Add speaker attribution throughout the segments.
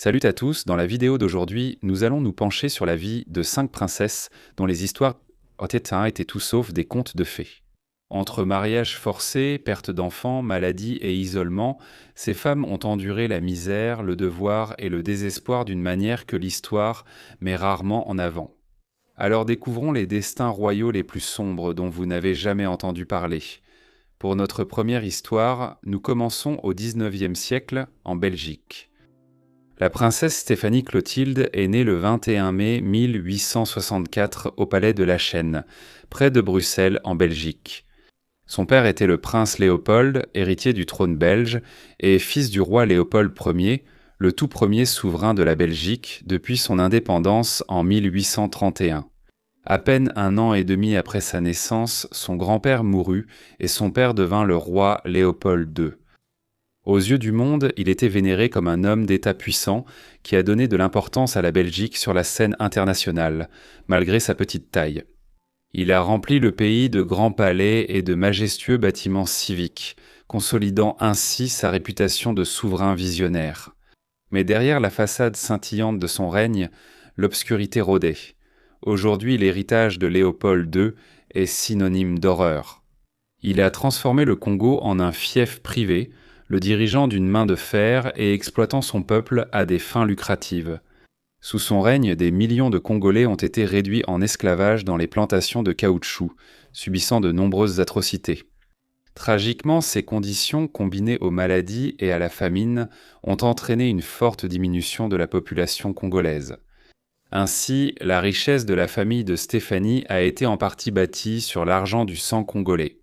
Speaker 1: Salut à tous, dans la vidéo d'aujourd'hui, nous allons nous pencher sur la vie de 5 princesses dont les histoires étaient tout sauf des contes de fées. Entre mariages forcés, perte d'enfants, maladie et isolement, ces femmes ont enduré la misère, le devoir et le désespoir d'une manière que l'histoire met rarement en avant. Alors découvrons les destins royaux les plus sombres dont vous n'avez jamais entendu parler. Pour notre première histoire, nous commençons au XIXe siècle, en Belgique. La princesse Stéphanie Clotilde est née le 21 mai 1864 au palais de la Chêne, près de Bruxelles, en Belgique. Son père était le prince Léopold, héritier du trône belge, et fils du roi Léopold Ier, le tout premier souverain de la Belgique depuis son indépendance en 1831. À peine un an et demi après sa naissance, son grand-père mourut et son père devint le roi Léopold II. Aux yeux du monde, il était vénéré comme un homme d'État puissant qui a donné de l'importance à la Belgique sur la scène internationale, malgré sa petite taille. Il a rempli le pays de grands palais et de majestueux bâtiments civiques, consolidant ainsi sa réputation de souverain visionnaire. Mais derrière la façade scintillante de son règne, l'obscurité rôdait. Aujourd'hui, l'héritage de Léopold II est synonyme d'horreur. Il a transformé le Congo en un fief privé, le dirigeant d'une main de fer et exploitant son peuple à des fins lucratives. Sous son règne, des millions de Congolais ont été réduits en esclavage dans les plantations de caoutchouc, subissant de nombreuses atrocités. Tragiquement, ces conditions, combinées aux maladies et à la famine, ont entraîné une forte diminution de la population congolaise. Ainsi, la richesse de la famille de Stéphanie a été en partie bâtie sur l'argent du sang congolais.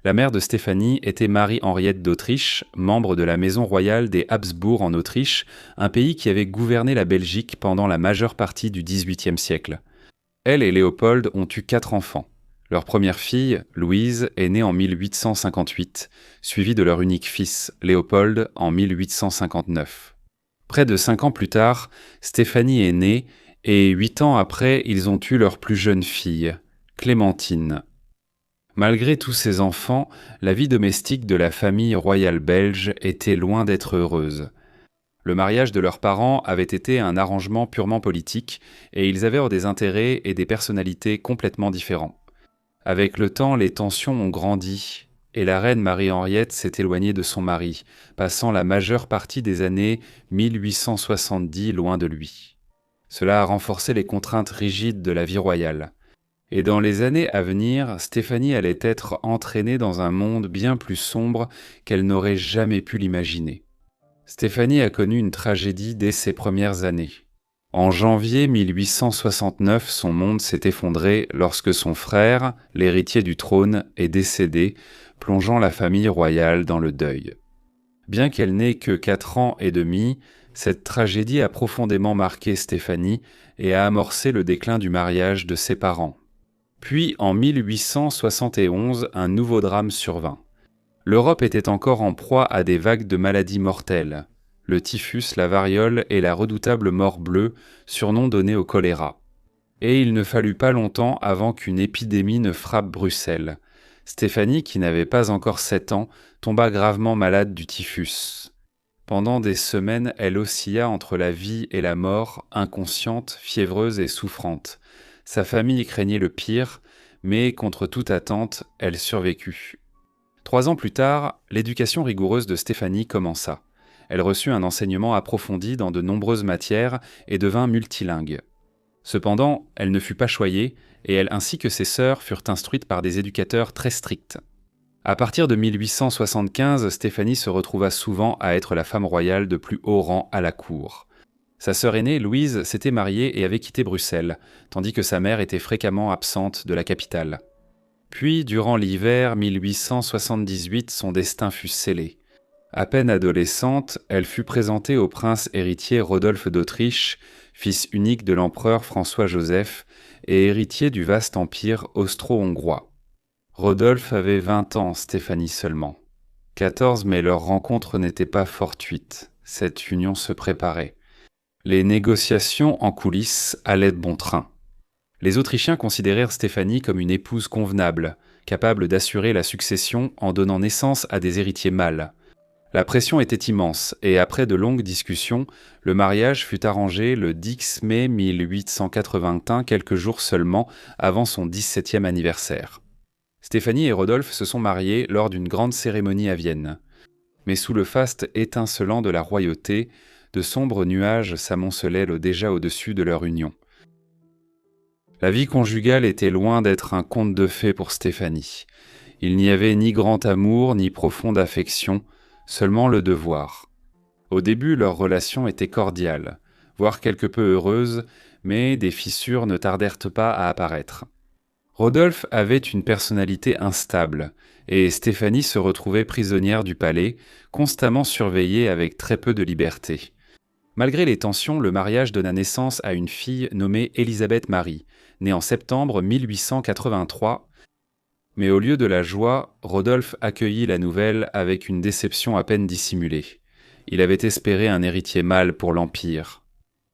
Speaker 1: La mère de Stéphanie était Marie-Henriette d'Autriche, membre de la maison royale des Habsbourg en Autriche, un pays qui avait gouverné la Belgique pendant la majeure partie du XVIIIe siècle. Elle et Léopold ont eu 4 enfants. Leur première fille, Louise, est née en 1858, suivie de leur unique fils, Léopold, en 1859. Près de 5 ans plus tard, Stéphanie est née, et 8 ans après, ils ont eu leur plus jeune fille, Clémentine. Malgré tous ces enfants, la vie domestique de la famille royale belge était loin d'être heureuse. Le mariage de leurs parents avait été un arrangement purement politique et ils avaient des intérêts et des personnalités complètement différents. Avec le temps, les tensions ont grandi et la reine Marie-Henriette s'est éloignée de son mari, passant la majeure partie des années 1870 loin de lui. Cela a renforcé les contraintes rigides de la vie royale. Et dans les années à venir, Stéphanie allait être entraînée dans un monde bien plus sombre qu'elle n'aurait jamais pu l'imaginer. Stéphanie a connu une tragédie dès ses premières années. En janvier 1869, son monde s'est effondré lorsque son frère, l'héritier du trône, est décédé, plongeant la famille royale dans le deuil. Bien qu'elle n'ait que 4 ans et demi, cette tragédie a profondément marqué Stéphanie et a amorcé le déclin du mariage de ses parents. Puis, en 1871, un nouveau drame survint. L'Europe était encore en proie à des vagues de maladies mortelles, le typhus, la variole et la redoutable mort bleue, surnom donné au choléra. Et il ne fallut pas longtemps avant qu'une épidémie ne frappe Bruxelles. Stéphanie, qui n'avait pas encore 7 ans, tomba gravement malade du typhus. Pendant des semaines, elle oscilla entre la vie et la mort, inconsciente, fiévreuse et souffrante. Sa famille craignait le pire, mais contre toute attente, elle survécut. 3 ans plus tard, l'éducation rigoureuse de Stéphanie commença. Elle reçut un enseignement approfondi dans de nombreuses matières et devint multilingue. Cependant, elle ne fut pas choyée, et elle ainsi que ses sœurs furent instruites par des éducateurs très stricts. À partir de 1875, Stéphanie se retrouva souvent à être la femme royale de plus haut rang à la cour. Sa sœur aînée, Louise, s'était mariée et avait quitté Bruxelles, tandis que sa mère était fréquemment absente de la capitale. Puis, durant l'hiver 1878, son destin fut scellé. À peine adolescente, elle fut présentée au prince héritier Rodolphe d'Autriche, fils unique de l'empereur François-Joseph et héritier du vaste empire austro-hongrois. Rodolphe avait 20 ans, Stéphanie seulement. 14, mais leur rencontre n'était pas fortuite. Cette union se préparait. Les négociations en coulisses allaient de bon train. Les Autrichiens considérèrent Stéphanie comme une épouse convenable, capable d'assurer la succession en donnant naissance à des héritiers mâles. La pression était immense, et après de longues discussions, le mariage fut arrangé le 10 mai 1881, quelques jours seulement avant son 17e anniversaire. Stéphanie et Rodolphe se sont mariés lors d'une grande cérémonie à Vienne. Mais sous le faste étincelant de la royauté, de sombres nuages s'amoncelaient déjà au-dessus de leur union. La vie conjugale était loin d'être un conte de fées pour Stéphanie. Il n'y avait ni grand amour, ni profonde affection, seulement le devoir. Au début, leur relation était cordiale, voire quelque peu heureuse, mais des fissures ne tardèrent pas à apparaître. Rodolphe avait une personnalité instable, et Stéphanie se retrouvait prisonnière du palais, constamment surveillée avec très peu de liberté. Malgré les tensions, le mariage donna naissance à une fille nommée Élisabeth Marie, née en septembre 1883. Mais au lieu de la joie, Rodolphe accueillit la nouvelle avec une déception à peine dissimulée. Il avait espéré un héritier mâle pour l'Empire.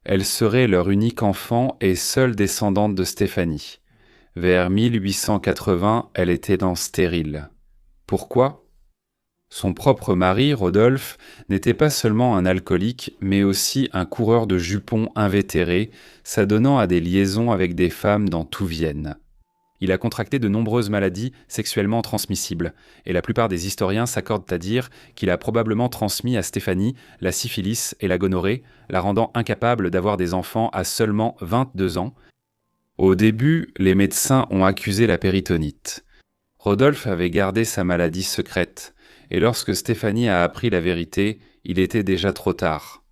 Speaker 1: Elle serait leur unique enfant et seule descendante de Stéphanie. Vers 1880, elle était stérile. Pourquoi ? Son propre mari, Rodolphe, n'était pas seulement un alcoolique, mais aussi un coureur de jupons invétéré, s'adonnant à des liaisons avec des femmes dans tout Vienne. Il a contracté de nombreuses maladies sexuellement transmissibles, et la plupart des historiens s'accordent à dire qu'il a probablement transmis à Stéphanie la syphilis et la gonorrhée, la rendant incapable d'avoir des enfants à seulement 22 ans. Au début, les médecins ont accusé la péritonite. Rodolphe avait gardé sa maladie secrète, et lorsque Stéphanie a appris la vérité, il était déjà trop tard.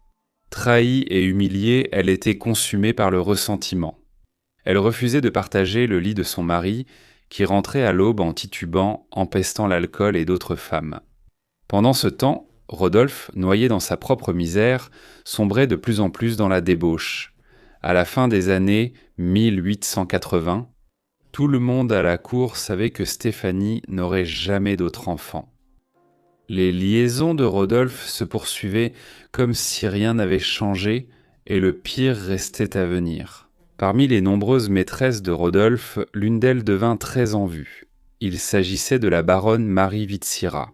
Speaker 1: Trahie et humiliée, elle était consumée par le ressentiment. Elle refusait de partager le lit de son mari, qui rentrait à l'aube en titubant, empestant l'alcool et d'autres femmes. Pendant ce temps, Rodolphe, noyé dans sa propre misère, sombrait de plus en plus dans la débauche. À la fin des années 1880, tout le monde à la cour savait que Stéphanie n'aurait jamais d'autre enfant. Les liaisons de Rodolphe se poursuivaient comme si rien n'avait changé et le pire restait à venir. Parmi les nombreuses maîtresses de Rodolphe, l'une d'elles devint très en vue. Il s'agissait de la baronne Marie Vitsira.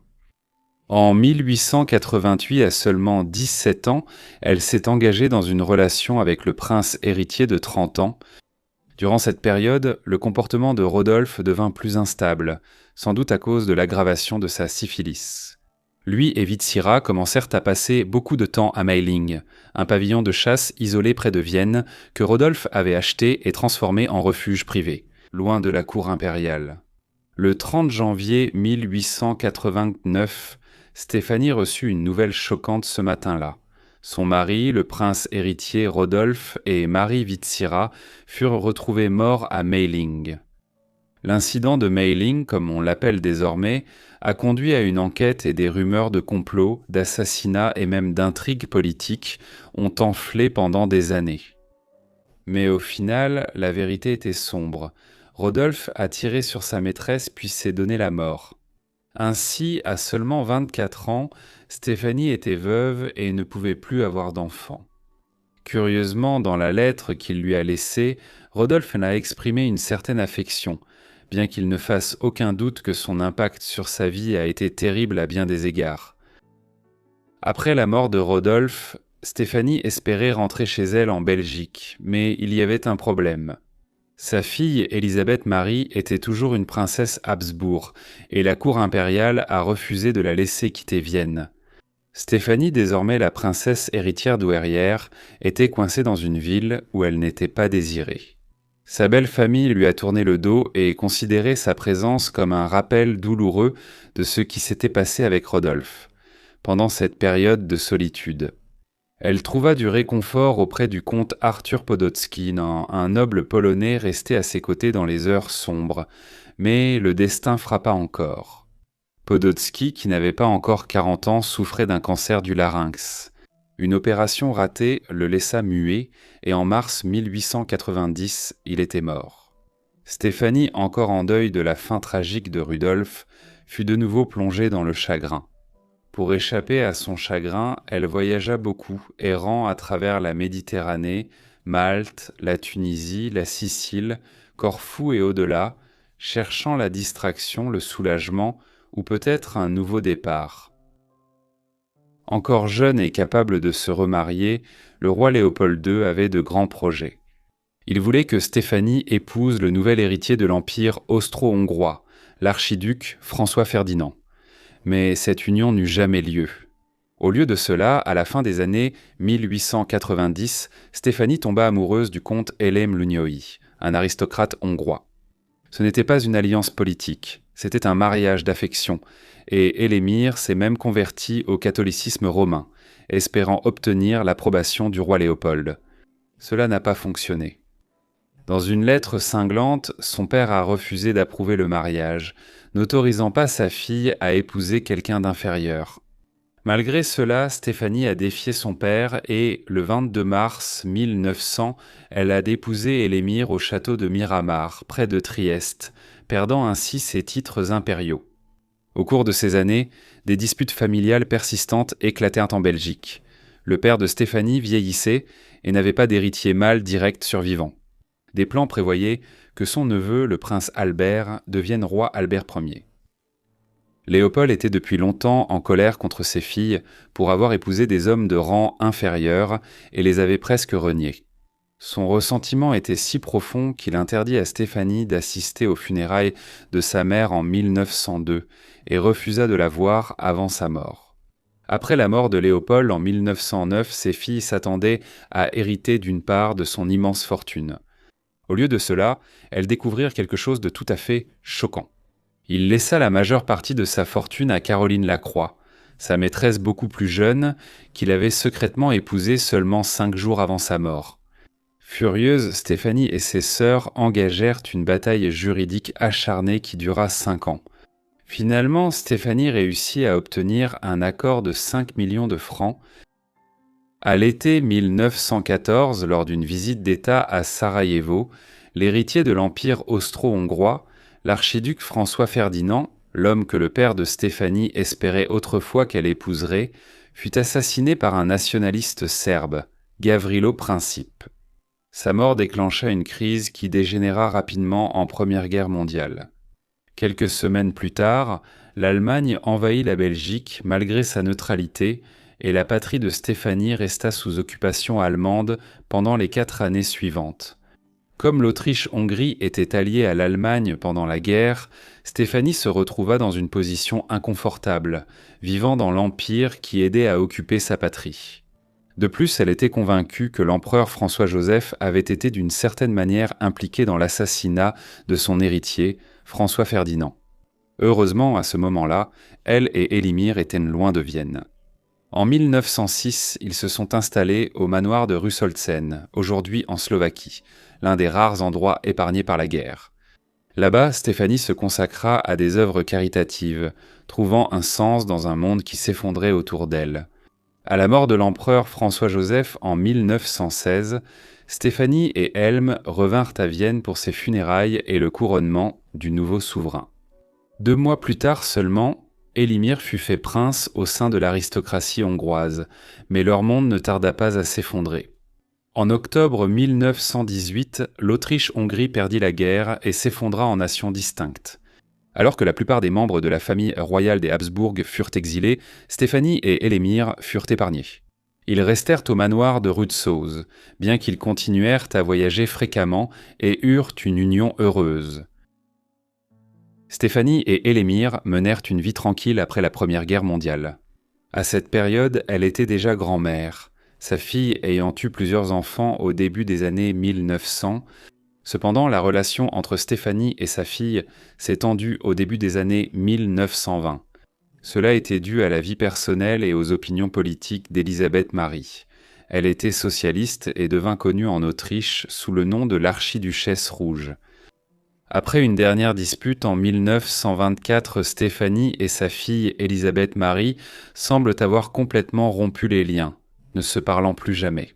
Speaker 1: En 1888, à seulement 17 ans, elle s'est engagée dans une relation avec le prince héritier de 30 ans. Durant cette période, le comportement de Rodolphe devint plus instable, sans doute à cause de l'aggravation de sa syphilis. Lui et Vitsira commencèrent à passer beaucoup de temps à Meiling, un pavillon de chasse isolé près de Vienne que Rodolphe avait acheté et transformé en refuge privé, loin de la cour impériale. Le 30 janvier 1889, Stéphanie reçut une nouvelle choquante ce matin-là. Son mari, le prince héritier Rodolphe et Marie Vitsira furent retrouvés morts à Meiling. L'incident de Meiling, comme on l'appelle désormais, a conduit à une enquête et des rumeurs de complots, d'assassinats et même d'intrigues politiques ont enflé pendant des années. Mais au final, la vérité était sombre. Rodolphe a tiré sur sa maîtresse puis s'est donné la mort. Ainsi, à seulement 24 ans, Stéphanie était veuve et ne pouvait plus avoir d'enfant. Curieusement, dans la lettre qu'il lui a laissée, Rodolphe n'a exprimé une certaine affection, bien qu'il ne fasse aucun doute que son impact sur sa vie a été terrible à bien des égards. Après la mort de Rodolphe, Stéphanie espérait rentrer chez elle en Belgique, mais il y avait un problème. Sa fille, Élisabeth Marie, était toujours une princesse Habsbourg, et la cour impériale a refusé de la laisser quitter Vienne. Stéphanie, désormais la princesse héritière douairière, était coincée dans une ville où elle n'était pas désirée. Sa belle famille lui a tourné le dos et considéré sa présence comme un rappel douloureux de ce qui s'était passé avec Rodolphe, pendant cette période de solitude. Elle trouva du réconfort auprès du comte Arthur Podolski, un noble polonais resté à ses côtés dans les heures sombres, mais le destin frappa encore. Podolski, qui n'avait pas encore 40 ans, souffrait d'un cancer du larynx. Une opération ratée le laissa muet, et en mars 1890, il était mort. Stéphanie, encore en deuil de la fin tragique de Rudolf, fut de nouveau plongée dans le chagrin. Pour échapper à son chagrin, elle voyagea beaucoup, errant à travers la Méditerranée, Malte, la Tunisie, la Sicile, Corfou et au-delà, cherchant la distraction, le soulagement ou peut-être un nouveau départ. Encore jeune et capable de se remarier, le roi Léopold II avait de grands projets. Il voulait que Stéphanie épouse le nouvel héritier de l'Empire austro-hongrois, l'archiduc François Ferdinand. Mais cette union n'eut jamais lieu. Au lieu de cela, à la fin des années 1890, Stéphanie tomba amoureuse du comte Elem Lunyói, un aristocrate hongrois. Ce n'était pas une alliance politique, c'était un mariage d'affection, et Élémir s'est même converti au catholicisme romain, espérant obtenir l'approbation du roi Léopold. Cela n'a pas fonctionné. Dans une lettre cinglante, son père a refusé d'approuver le mariage, n'autorisant pas sa fille à épouser quelqu'un d'inférieur. Malgré cela, Stéphanie a défié son père et, le 22 mars 1900, elle a épousé Élémir au château de Miramar, près de Trieste, perdant ainsi ses titres impériaux. Au cours de ces années, des disputes familiales persistantes éclatèrent en Belgique. Le père de Stéphanie vieillissait et n'avait pas d'héritier mâle direct survivant. Des plans prévoyaient que son neveu, le prince Albert, devienne roi Albert Ier. Léopold était depuis longtemps en colère contre ses filles pour avoir épousé des hommes de rang inférieur et les avait presque reniés. Son ressentiment était si profond qu'il interdit à Stéphanie d'assister aux funérailles de sa mère en 1902 et refusa de la voir avant sa mort. Après la mort de Léopold en 1909, ses filles s'attendaient à hériter d'une part de son immense fortune. Au lieu de cela, elles découvrirent quelque chose de tout à fait choquant. Il laissa la majeure partie de sa fortune à Caroline Lacroix, sa maîtresse beaucoup plus jeune, qu'il avait secrètement épousée seulement 5 jours avant sa mort. Furieuses, Stéphanie et ses sœurs engagèrent une bataille juridique acharnée qui dura 5 ans. Finalement, Stéphanie réussit à obtenir un accord de 5 millions de francs. À l'été 1914, lors d'une visite d'État à Sarajevo, l'héritier de l'Empire austro-hongrois, l'archiduc François Ferdinand, l'homme que le père de Stéphanie espérait autrefois qu'elle épouserait, fut assassiné par un nationaliste serbe, Gavrilo Princip. Sa mort déclencha une crise qui dégénéra rapidement en Première Guerre mondiale. Quelques semaines plus tard, l'Allemagne envahit la Belgique malgré sa neutralité et la patrie de Stéphanie resta sous occupation allemande pendant les 4 années suivantes. Comme l'Autriche-Hongrie était alliée à l'Allemagne pendant la guerre, Stéphanie se retrouva dans une position inconfortable, vivant dans l'Empire qui aidait à occuper sa patrie. De plus, elle était convaincue que l'empereur François-Joseph avait été d'une certaine manière impliqué dans l'assassinat de son héritier, François Ferdinand. Heureusement, à ce moment-là, elle et Élimir étaient loin de Vienne. En 1906, ils se sont installés au manoir de Rusolczen, aujourd'hui en Slovaquie, l'un des rares endroits épargnés par la guerre. Là-bas, Stéphanie se consacra à des œuvres caritatives, trouvant un sens dans un monde qui s'effondrait autour d'elle. À la mort de l'empereur François-Joseph en 1916, Stéphanie et Helm revinrent à Vienne pour ses funérailles et le couronnement du nouveau souverain. 2 mois plus tard seulement, Élimir fut fait prince au sein de l'aristocratie hongroise, mais leur monde ne tarda pas à s'effondrer. En octobre 1918, l'Autriche-Hongrie perdit la guerre et s'effondra en nations distinctes. Alors que la plupart des membres de la famille royale des Habsbourg furent exilés, Stéphanie et Élémir furent épargnés. Ils restèrent au manoir de Rudsoz, bien qu'ils continuèrent à voyager fréquemment et eurent une union heureuse. Stéphanie et Élémir menèrent une vie tranquille après la Première Guerre mondiale. À cette période, elle était déjà grand-mère, sa fille ayant eu plusieurs enfants au début des années 1900. Cependant, la relation entre Stéphanie et sa fille s'est tendue au début des années 1920. Cela était dû à la vie personnelle et aux opinions politiques d'Élisabeth Marie. Elle était socialiste et devint connue en Autriche sous le nom de l'archiduchesse rouge. Après une dernière dispute en 1924, Stéphanie et sa fille Élisabeth Marie semblent avoir complètement rompu les liens, ne se parlant plus jamais.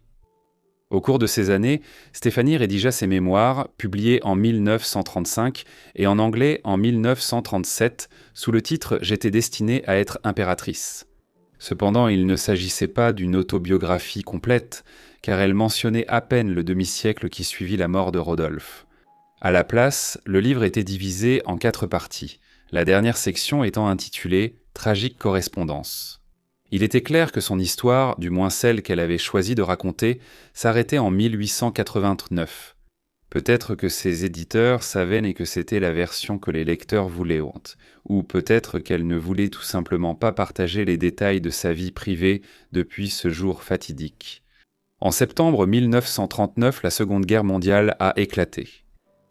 Speaker 1: Au cours de ces années, Stéphanie rédigea ses mémoires, publiés en 1935 et en anglais en 1937, sous le titre « J'étais destinée à être impératrice ». Cependant, il ne s'agissait pas d'une autobiographie complète, car elle mentionnait à peine le demi-siècle qui suivit la mort de Rodolphe. À la place, le livre était divisé en 4 parties, la dernière section étant intitulée « Tragique correspondance ». Il était clair que son histoire, du moins celle qu'elle avait choisi de raconter, s'arrêtait en 1889. Peut-être que ses éditeurs savaient et que c'était la version que les lecteurs voulaient, ou peut-être qu'elle ne voulait tout simplement pas partager les détails de sa vie privée depuis ce jour fatidique. En septembre 1939, la Seconde Guerre mondiale a éclaté.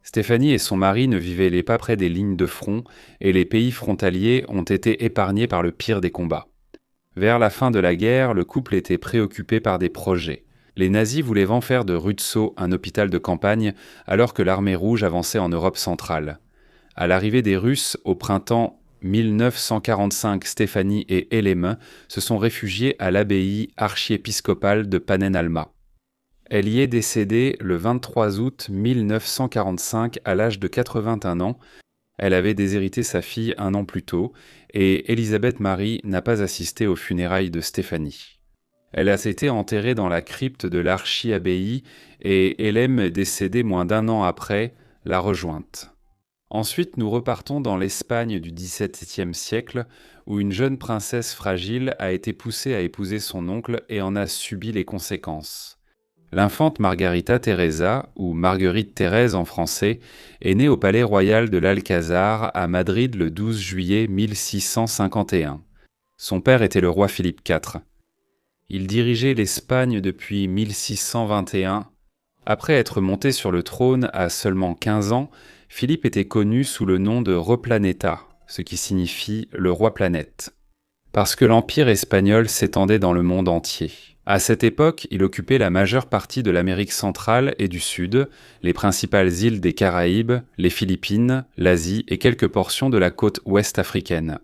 Speaker 1: Stéphanie et son mari ne vivaient pas près des lignes de front et les pays frontaliers ont été épargnés par le pire des combats. Vers la fin de la guerre, le couple était préoccupé par des projets. Les nazis voulaient en faire de Rützow un hôpital de campagne alors que l'armée rouge avançait en Europe centrale. À l'arrivée des Russes au printemps 1945, Stéphanie et Elem se sont réfugiés à l'abbaye archiépiscopale de Panenalma. Elle y est décédée le 23 août 1945 à l'âge de 81 ans. Elle avait déshérité sa fille un an plus tôt et Élisabeth Marie n'a pas assisté aux funérailles de Stéphanie. Elle a été enterrée dans la crypte de l'archi-abbaye et Elem, décédée moins d'un an après, l'a rejointe. Ensuite, nous repartons dans l'Espagne du XVIIe siècle, où une jeune princesse fragile a été poussée à épouser son oncle et en a subi les conséquences. L'infante Margarita Teresa, ou Marguerite Thérèse en français, est née au palais royal de l'Alcazar à Madrid le 12 juillet 1651. Son père était le roi Philippe IV. Il dirigeait l'Espagne depuis 1621. Après être monté sur le trône à seulement 15 ans, Philippe était connu sous le nom de Replaneta, ce qui signifie le roi planète, parce que l'empire espagnol s'étendait dans le monde entier. À cette époque, il occupait la majeure partie de l'Amérique centrale et du Sud, les principales îles des Caraïbes, les Philippines, l'Asie et quelques portions de la côte ouest africaine.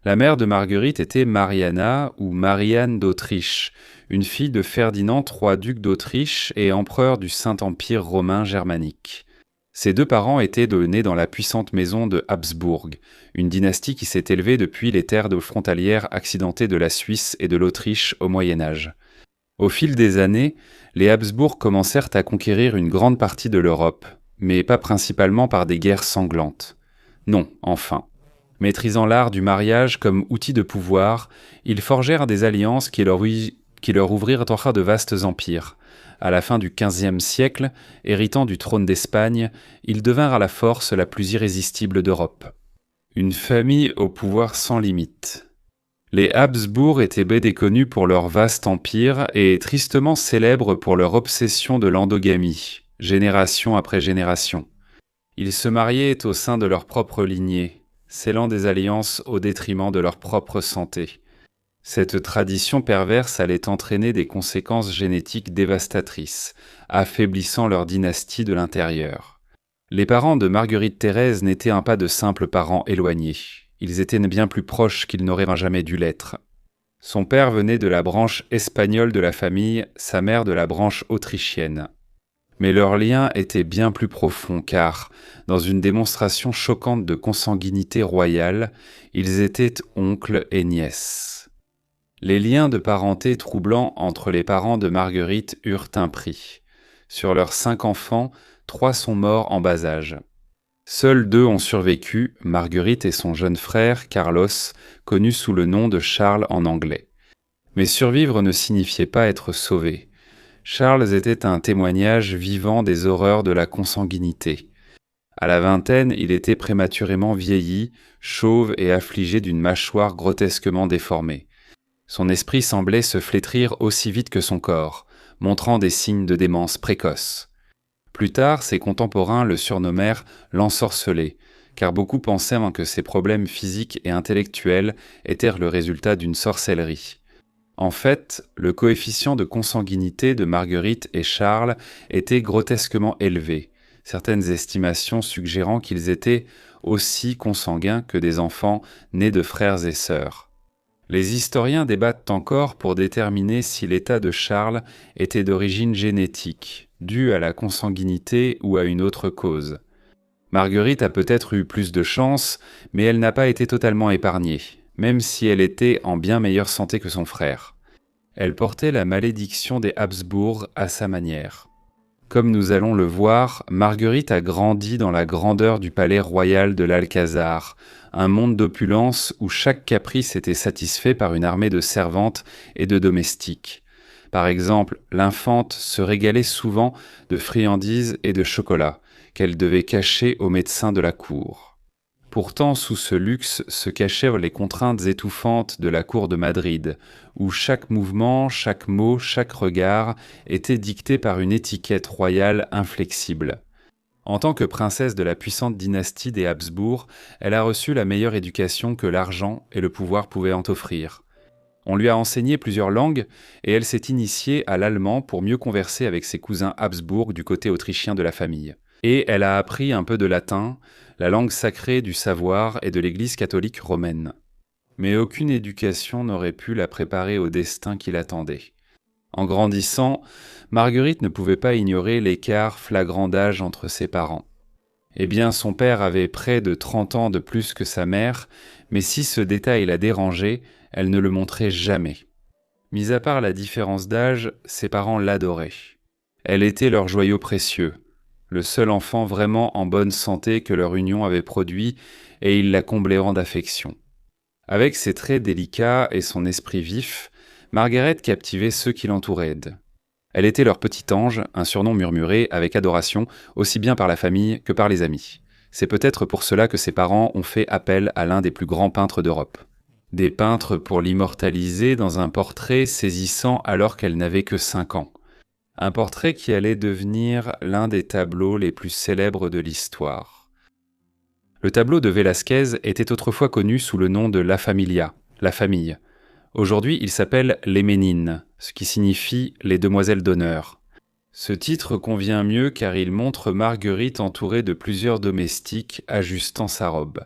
Speaker 1: La mère de Marguerite était Mariana ou Marianne d'Autriche, une fille de Ferdinand III duc d'Autriche et empereur du Saint-Empire romain germanique. Ses deux parents étaient nés dans la puissante maison de Habsbourg, une dynastie qui s'est élevée depuis les terres frontalières accidentées de la Suisse et de l'Autriche au Moyen Âge. Au fil des années, les Habsbourg commencèrent à conquérir une grande partie de l'Europe, mais pas principalement par des guerres sanglantes. Non, enfin. Maîtrisant l'art du mariage comme outil de pouvoir, ils forgèrent des alliances qui leur ouvrirent de vastes empires. À la fin du XVe siècle, héritant du trône d'Espagne, ils devinrent à la force la plus irrésistible d'Europe. Une famille au pouvoir sans limite. Les Habsbourg étaient connus pour leur vaste empire et tristement célèbres pour leur obsession de l'endogamie, génération après génération. Ils se mariaient au sein de leur propre lignée, scellant des alliances au détriment de leur propre santé. Cette tradition perverse allait entraîner des conséquences génétiques dévastatrices, affaiblissant leur dynastie de l'intérieur. Les parents de Marguerite Thérèse n'étaient pas de simples parents éloignés. Ils étaient bien plus proches qu'ils n'auraient jamais dû l'être. Son père venait de la branche espagnole de la famille, sa mère de la branche autrichienne. Mais leur lien était bien plus profond car, dans une démonstration choquante de consanguinité royale, ils étaient oncles et nièces. Les liens de parenté troublants entre les parents de Marguerite eurent un prix. Sur leurs 5 enfants, 3 sont morts en bas âge. Seuls 2 ont survécu, Marguerite et son jeune frère, Carlos, connu sous le nom de Charles en anglais. Mais survivre ne signifiait pas être sauvé. Charles était un témoignage vivant des horreurs de la consanguinité. À la vingtaine, il était prématurément vieilli, chauve et affligé d'une mâchoire grotesquement déformée. Son esprit semblait se flétrir aussi vite que son corps, montrant des signes de démence précoce. Plus tard, ses contemporains le surnommèrent l'ensorcelé, car beaucoup pensaient que ses problèmes physiques et intellectuels étaient le résultat d'une sorcellerie. En fait, le coefficient de consanguinité de Marguerite et Charles était grotesquement élevé, certaines estimations suggérant qu'ils étaient aussi consanguins que des enfants nés de frères et sœurs. Les historiens débattent encore pour déterminer si l'état de Charles était d'origine génétique, due à la consanguinité ou à une autre cause. Marguerite a peut-être eu plus de chance, mais elle n'a pas été totalement épargnée, même si elle était en bien meilleure santé que son frère. Elle portait la malédiction des Habsbourg à sa manière. Comme nous allons le voir, Marguerite a grandi dans la grandeur du palais royal de l'Alcazar, un monde d'opulence où chaque caprice était satisfait par une armée de servantes et de domestiques. Par exemple, l'infante se régalait souvent de friandises et de chocolat, qu'elle devait cacher aux médecins de la cour. Pourtant, sous ce luxe se cachaient les contraintes étouffantes de la cour de Madrid, où chaque mouvement, chaque mot, chaque regard était dicté par une étiquette royale inflexible. En tant que princesse de la puissante dynastie des Habsbourg, elle a reçu la meilleure éducation que l'argent et le pouvoir pouvaient en offrir. On lui a enseigné plusieurs langues et elle s'est initiée à l'allemand pour mieux converser avec ses cousins Habsbourg du côté autrichien de la famille. Et elle a appris un peu de latin, la langue sacrée du savoir et de l'Église catholique romaine. Mais aucune éducation n'aurait pu la préparer au destin qui l'attendait. En grandissant, Marguerite ne pouvait pas ignorer l'écart flagrant d'âge entre ses parents. Eh bien, son père avait près de 30 ans de plus que sa mère, mais si ce détail la dérangeait, elle ne le montrait jamais. Mis à part la différence d'âge, ses parents l'adoraient. Elle était leur joyau précieux, le seul enfant vraiment en bonne santé que leur union avait produit, et ils la combleront d'affection. Avec ses traits délicats et son esprit vif, Margaret captivait ceux qui l'entouraient. Elle était leur petit ange, un surnom murmuré avec adoration, aussi bien par la famille que par les amis. C'est peut-être pour cela que ses parents ont fait appel à l'un des plus grands peintres d'Europe. Des peintres pour l'immortaliser dans un portrait saisissant alors qu'elle n'avait que 5 ans. Un portrait qui allait devenir l'un des tableaux les plus célèbres de l'histoire. Le tableau de Velázquez était autrefois connu sous le nom de La Familia, la famille. Aujourd'hui, il s'appelle Les Ménines, ce qui signifie les demoiselles d'honneur. Ce titre convient mieux car il montre Marguerite entourée de plusieurs domestiques ajustant sa robe.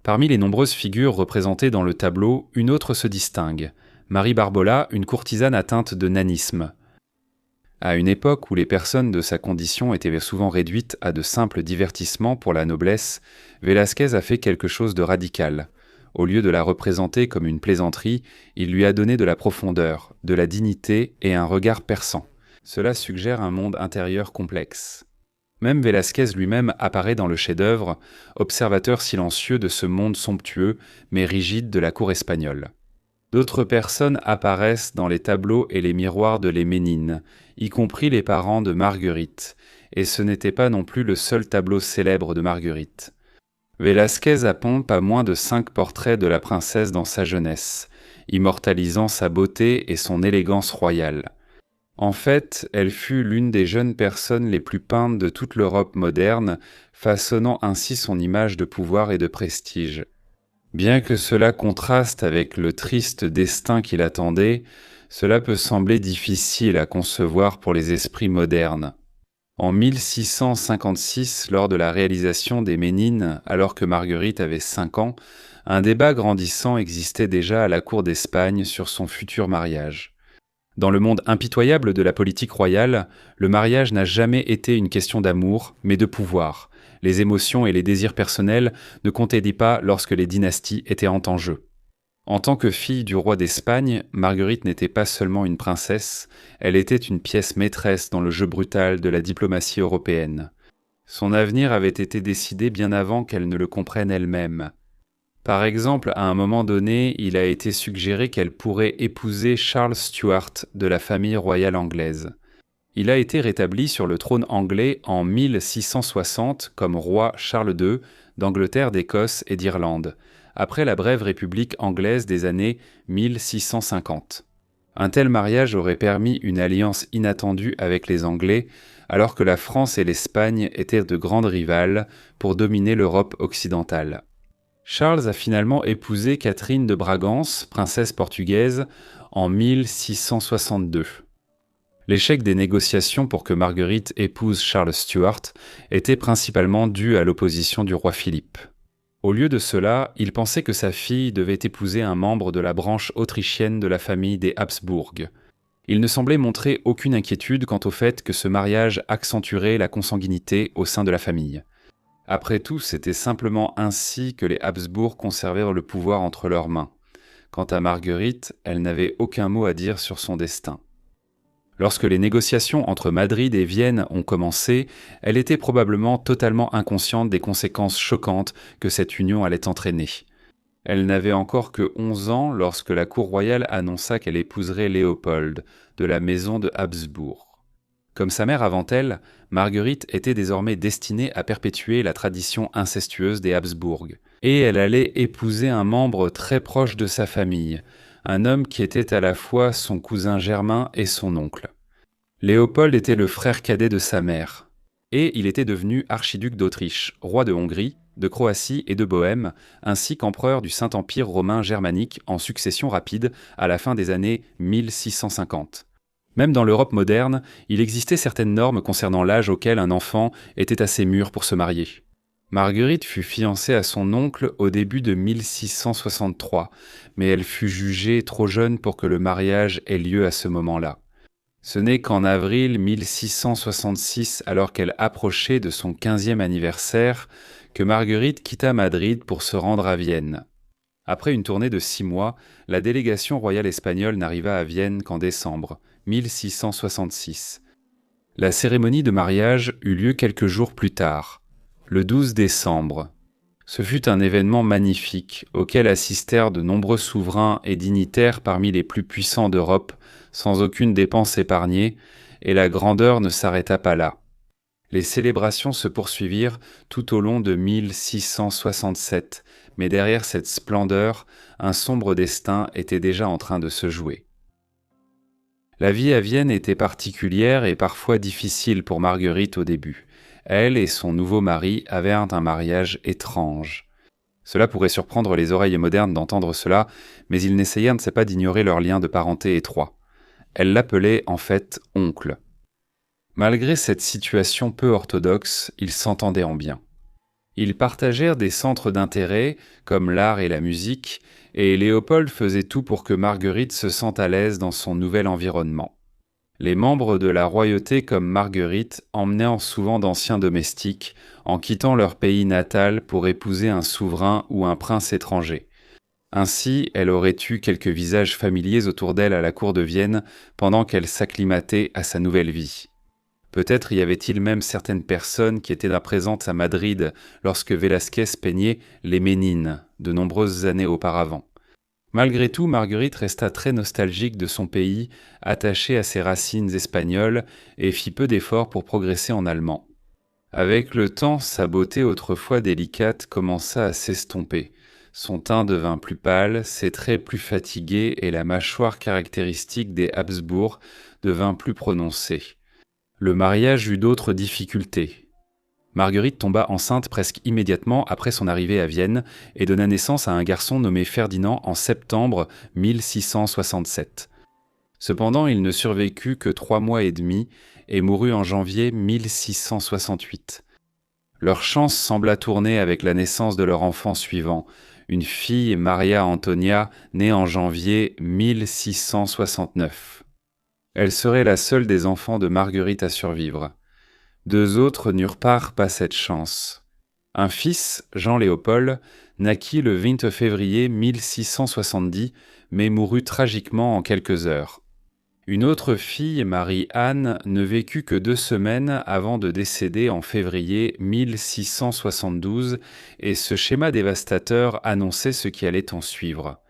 Speaker 1: Parmi les nombreuses figures représentées dans le tableau, une autre se distingue, Marie Barbola, une courtisane atteinte de nanisme. À une époque où les personnes de sa condition étaient souvent réduites à de simples divertissements pour la noblesse, Velázquez a fait quelque chose de radical. Au lieu de la représenter comme une plaisanterie, il lui a donné de la profondeur, de la dignité et un regard perçant. Cela suggère un monde intérieur complexe. Même Velázquez lui-même apparaît dans le chef-d'œuvre, observateur silencieux de ce monde somptueux mais rigide de la cour espagnole. D'autres personnes apparaissent dans les tableaux et les miroirs de les Ménines, y compris les parents de Marguerite, et ce n'était pas non plus le seul tableau célèbre de Marguerite. Velázquez a peint pas moins de 5 portraits de la princesse dans sa jeunesse, immortalisant sa beauté et son élégance royale. En fait, elle fut l'une des jeunes personnes les plus peintes de toute l'Europe moderne, façonnant ainsi son image de pouvoir et de prestige. Bien que cela contraste avec le triste destin qui l'attendait, cela peut sembler difficile à concevoir pour les esprits modernes. En 1656, lors de la réalisation des Ménines, alors que Marguerite avait 5 ans, un débat grandissant existait déjà à la cour d'Espagne sur son futur mariage. Dans le monde impitoyable de la politique royale, le mariage n'a jamais été une question d'amour, mais de pouvoir. Les émotions et les désirs personnels ne comptaient pas lorsque les dynasties étaient en jeu. En tant que fille du roi d'Espagne, Marguerite n'était pas seulement une princesse, elle était une pièce maîtresse dans le jeu brutal de la diplomatie européenne. Son avenir avait été décidé bien avant qu'elle ne le comprenne elle-même. Par exemple, à un moment donné, il a été suggéré qu'elle pourrait épouser Charles Stuart de la famille royale anglaise. Il a été rétabli sur le trône anglais en 1660 comme roi Charles II d'Angleterre, d'Écosse et d'Irlande, après la brève République anglaise des années 1650. Un tel mariage aurait permis une alliance inattendue avec les Anglais, alors que la France et l'Espagne étaient de grandes rivales pour dominer l'Europe occidentale. Charles a finalement épousé Catherine de Bragance, princesse portugaise, en 1662. L'échec des négociations pour que Marguerite épouse Charles Stuart était principalement dû à l'opposition du roi Philippe. Au lieu de cela, il pensait que sa fille devait épouser un membre de la branche autrichienne de la famille des Habsbourg. Il ne semblait montrer aucune inquiétude quant au fait que ce mariage accentuerait la consanguinité au sein de la famille. Après tout, c'était simplement ainsi que les Habsbourg conservèrent le pouvoir entre leurs mains. Quant à Marguerite, elle n'avait aucun mot à dire sur son destin. Lorsque les négociations entre Madrid et Vienne ont commencé, elle était probablement totalement inconsciente des conséquences choquantes que cette union allait entraîner. Elle n'avait encore que 11 ans lorsque la cour royale annonça qu'elle épouserait Léopold, de la maison de Habsbourg. Comme sa mère avant elle, Marguerite était désormais destinée à perpétuer la tradition incestueuse des Habsbourg, et elle allait épouser un membre très proche de sa famille, un homme qui était à la fois son cousin germain et son oncle. Léopold était le frère cadet de sa mère, et il était devenu archiduc d'Autriche, roi de Hongrie, de Croatie et de Bohême, ainsi qu'empereur du Saint-Empire romain germanique en succession rapide à la fin des années 1650. Même dans l'Europe moderne, il existait certaines normes concernant l'âge auquel un enfant était assez mûr pour se marier. Marguerite fut fiancée à son oncle au début de 1663, mais elle fut jugée trop jeune pour que le mariage ait lieu à ce moment-là. Ce n'est qu'en avril 1666, alors qu'elle approchait de son 15e anniversaire, que Marguerite quitta Madrid pour se rendre à Vienne. Après une tournée de 6 mois, la délégation royale espagnole n'arriva à Vienne qu'en décembre 1666. La cérémonie de mariage eut lieu quelques jours plus tard, le 12 décembre. Ce fut un événement magnifique auquel assistèrent de nombreux souverains et dignitaires parmi les plus puissants d'Europe, sans aucune dépense épargnée, et la grandeur ne s'arrêta pas là. Les célébrations se poursuivirent tout au long de 1667, mais derrière cette splendeur, un sombre destin était déjà en train de se jouer. La vie à Vienne était particulière et parfois difficile pour Marguerite au début. Elle et son nouveau mari avaient un mariage étrange. Cela pourrait surprendre les oreilles modernes d'entendre cela, mais ils n'essayèrent pas d'ignorer leur lien de parenté étroit. Elle l'appelait en fait oncle. Malgré cette situation peu orthodoxe, ils s'entendaient en bien. Ils partagèrent des centres d'intérêt, comme l'art et la musique, et Léopold faisait tout pour que Marguerite se sente à l'aise dans son nouvel environnement. Les membres de la royauté comme Marguerite emmenèrent souvent d'anciens domestiques, en quittant leur pays natal pour épouser un souverain ou un prince étranger. Ainsi, elle aurait eu quelques visages familiers autour d'elle à la cour de Vienne pendant qu'elle s'acclimatait à sa nouvelle vie. Peut-être y avait-il même certaines personnes qui étaient présentes à Madrid lorsque Velázquez peignait les Ménines de nombreuses années auparavant. Malgré tout, Marguerite resta très nostalgique de son pays, attachée à ses racines espagnoles et fit peu d'efforts pour progresser en allemand. Avec le temps, sa beauté autrefois délicate commença à s'estomper. Son teint devint plus pâle, ses traits plus fatigués et la mâchoire caractéristique des Habsbourg devint plus prononcée. Le mariage eut d'autres difficultés. Marguerite tomba enceinte presque immédiatement après son arrivée à Vienne et donna naissance à un garçon nommé Ferdinand en septembre 1667. Cependant, il ne survécut que 3 mois et demi et mourut en janvier 1668. Leur chance sembla tourner avec la naissance de leur enfant suivant, une fille, Maria Antonia, née en janvier 1669. Elle serait la seule des enfants de Marguerite à survivre. 2 autres n'eurent pas cette chance. Un fils, Jean-Léopold, naquit le 20 février 1670, mais mourut tragiquement en quelques heures. Une autre fille, Marie-Anne, ne vécut que 2 semaines avant de décéder en février 1672, et ce schéma dévastateur annonçait ce qui allait en suivre.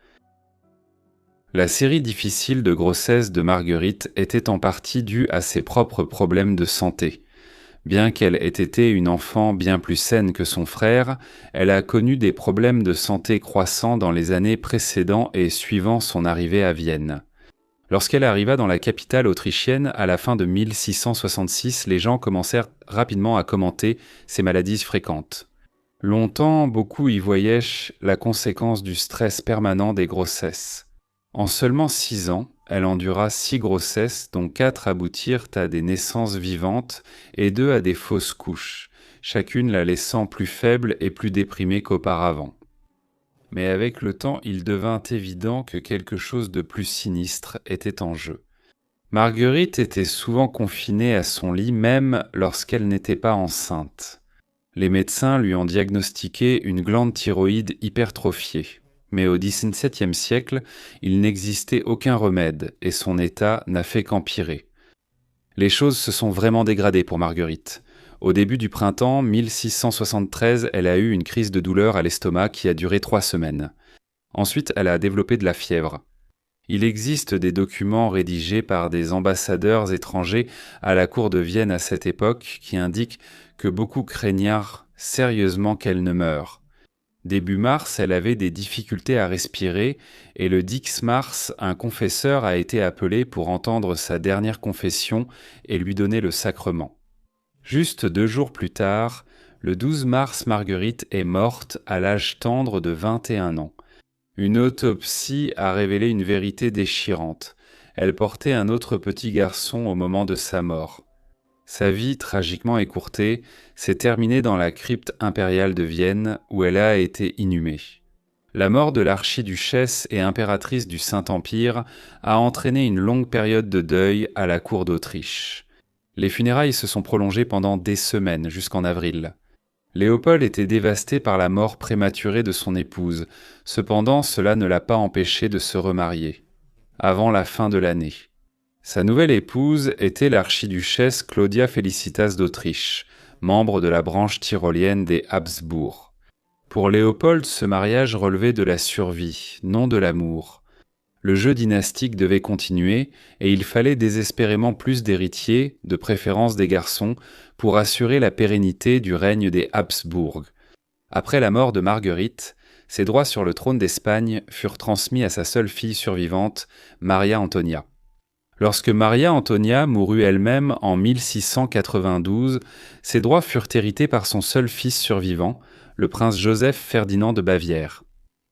Speaker 1: La série difficile de grossesse de Marguerite était en partie due à ses propres problèmes de santé. Bien qu'elle ait été une enfant bien plus saine que son frère, elle a connu des problèmes de santé croissants dans les années précédant et suivant son arrivée à Vienne. Lorsqu'elle arriva dans la capitale autrichienne à la fin de 1666, les gens commencèrent rapidement à commenter ses maladies fréquentes. Longtemps, beaucoup y voyaient la conséquence du stress permanent des grossesses. En seulement 6 ans, elle endura 6 grossesses, dont 4 aboutirent à des naissances vivantes et 2 à des fausses couches, chacune la laissant plus faible et plus déprimée qu'auparavant. Mais avec le temps, il devint évident que quelque chose de plus sinistre était en jeu. Marguerite était souvent confinée à son lit même lorsqu'elle n'était pas enceinte. Les médecins lui ont diagnostiqué une glande thyroïde hypertrophiée. Mais au XVIIe siècle, il n'existait aucun remède et son état n'a fait qu'empirer. Les choses se sont vraiment dégradées pour Marguerite. Au début du printemps 1673, elle a eu une crise de douleur à l'estomac qui a duré 3 semaines. Ensuite, elle a développé de la fièvre. Il existe des documents rédigés par des ambassadeurs étrangers à la cour de Vienne à cette époque qui indiquent que beaucoup craignirent sérieusement qu'elle ne meure. Début mars, elle avait des difficultés à respirer et le 10 mars, un confesseur a été appelé pour entendre sa dernière confession et lui donner le sacrement. Juste 2 jours plus tard, le 12 mars, Marguerite est morte à l'âge tendre de 21 ans. Une autopsie a révélé une vérité déchirante. Elle portait un autre petit garçon au moment de sa mort. Sa vie, tragiquement écourtée, s'est terminée dans la crypte impériale de Vienne où elle a été inhumée. La mort de l'archiduchesse et impératrice du Saint-Empire a entraîné une longue période de deuil à la cour d'Autriche. Les funérailles se sont prolongées pendant des semaines, jusqu'en avril. Léopold était dévasté par la mort prématurée de son épouse. Cependant, cela ne l'a pas empêché de se remarier, avant la fin de l'année. Sa nouvelle épouse était l'archiduchesse Claudia Felicitas d'Autriche, membre de la branche tyrolienne des Habsbourg. Pour Léopold, ce mariage relevait de la survie, non de l'amour. Le jeu dynastique devait continuer et il fallait désespérément plus d'héritiers, de préférence des garçons, pour assurer la pérennité du règne des Habsbourg. Après la mort de Marguerite, ses droits sur le trône d'Espagne furent transmis à sa seule fille survivante, Maria Antonia. Lorsque Maria Antonia mourut elle-même en 1692, ses droits furent hérités par son seul fils survivant, le prince Joseph Ferdinand de Bavière.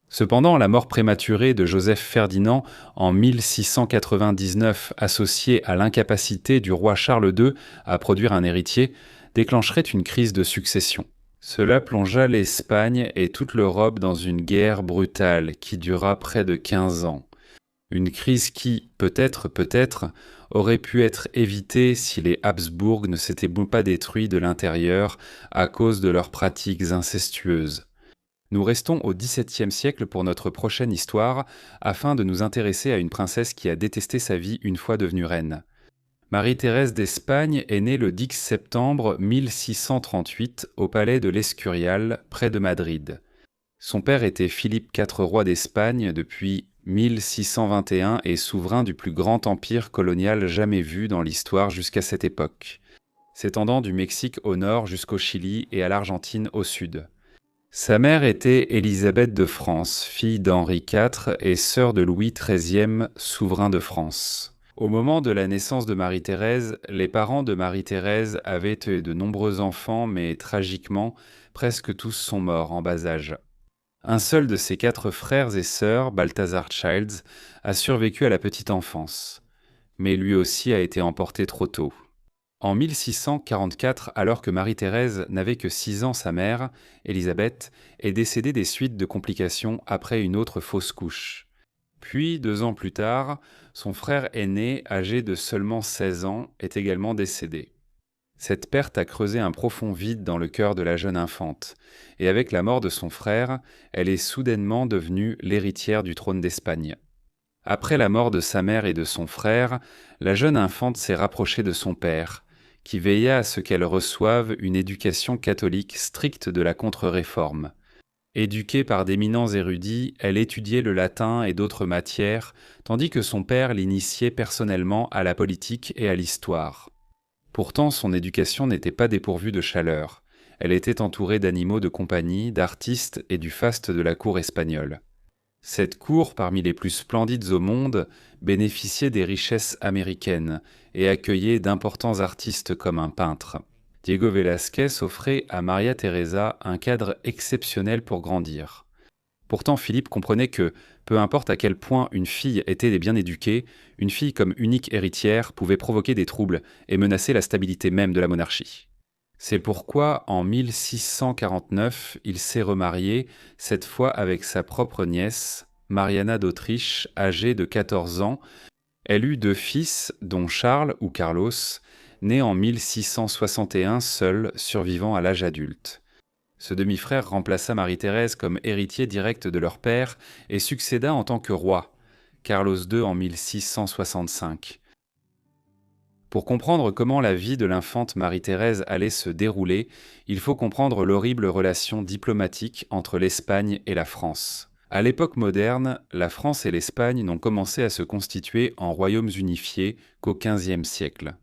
Speaker 1: Cependant, la mort prématurée de Joseph Ferdinand en 1699, associée à l'incapacité du roi Charles II à produire un héritier, déclencherait une crise de succession. Cela plongea l'Espagne et toute l'Europe dans une guerre brutale qui dura près de 15 ans. Une crise qui, peut-être, aurait pu être évitée si les Habsbourg ne s'étaient pas détruits de l'intérieur à cause de leurs pratiques incestueuses. Nous restons au XVIIe siècle pour notre prochaine histoire, afin de nous intéresser à une princesse qui a détesté sa vie une fois devenue reine. Marie-Thérèse d'Espagne est née le 10 septembre 1638 au palais de l'Escurial, près de Madrid. Son père était Philippe IV roi d'Espagne depuis 1621 et souverain du plus grand empire colonial jamais vu dans l'histoire jusqu'à cette époque, s'étendant du Mexique au nord jusqu'au Chili et à l'Argentine au sud. Sa mère était Élisabeth de France, fille d'Henri IV et sœur de Louis XIII, souverain de France. Au moment de la naissance de Marie-Thérèse, les parents de Marie-Thérèse avaient eu de nombreux enfants, mais tragiquement, presque tous sont morts en bas âge. Un seul de ses 4 frères et sœurs, Balthazar Childs, a survécu à la petite enfance, mais lui aussi a été emporté trop tôt. En 1644, alors que Marie-Thérèse n'avait que 6 ans, sa mère, Élisabeth, est décédée des suites de complications après une autre fausse couche. Puis, 2 ans plus tard, son frère aîné, âgé de seulement 16 ans, est également décédé. Cette perte a creusé un profond vide dans le cœur de la jeune infante, et avec la mort de son frère, elle est soudainement devenue l'héritière du trône d'Espagne. Après la mort de sa mère et de son frère, la jeune infante s'est rapprochée de son père, qui veilla à ce qu'elle reçoive une éducation catholique stricte de la contre-réforme. Éduquée par d'éminents érudits, elle étudiait le latin et d'autres matières, tandis que son père l'initiait personnellement à la politique et à l'histoire. Pourtant, son éducation n'était pas dépourvue de chaleur. Elle était entourée d'animaux de compagnie, d'artistes et du faste de la cour espagnole. Cette cour, parmi les plus splendides au monde, bénéficiait des richesses américaines et accueillait d'importants artistes comme un peintre. Diego Velázquez offrait à Maria Teresa un cadre exceptionnel pour grandir. Pourtant, Philippe comprenait que, peu importe à quel point une fille était bien éduquée, une fille comme unique héritière pouvait provoquer des troubles et menacer la stabilité même de la monarchie. C'est pourquoi, en 1649, il s'est remarié, cette fois avec sa propre nièce, Mariana d'Autriche, âgée de 14 ans. Elle eut 2 fils, dont Charles ou Carlos, né en 1661 seul, survivant à l'âge adulte. Ce demi-frère remplaça Marie-Thérèse comme héritier direct de leur père et succéda en tant que roi, Carlos II en 1665. Pour comprendre comment la vie de l'infante Marie-Thérèse allait se dérouler, il faut comprendre l'horrible relation diplomatique entre l'Espagne et la France. À l'époque moderne, la France et l'Espagne n'ont commencé à se constituer en royaumes unifiés qu'au XVe siècle.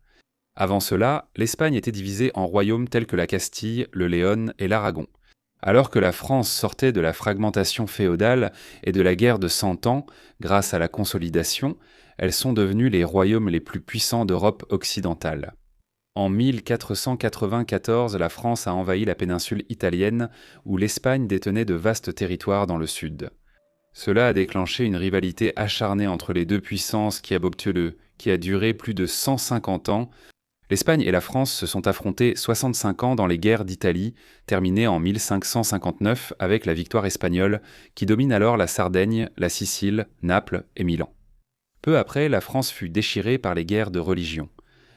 Speaker 1: Avant cela, l'Espagne était divisée en royaumes tels que la Castille, le Léon et l'Aragon. Alors que la France sortait de la fragmentation féodale et de la guerre de Cent Ans, grâce à la consolidation, elles sont devenues les royaumes les plus puissants d'Europe occidentale. En 1494, la France a envahi la péninsule italienne, où l'Espagne détenait de vastes territoires dans le sud. Cela a déclenché une rivalité acharnée entre les deux puissances qui a duré plus de 150 ans. L'Espagne et la France se sont affrontées 65 ans dans les guerres d'Italie, terminées en 1559 avec la victoire espagnole, qui domine alors la Sardaigne, la Sicile, Naples et Milan. Peu après, la France fut déchirée par les guerres de religion.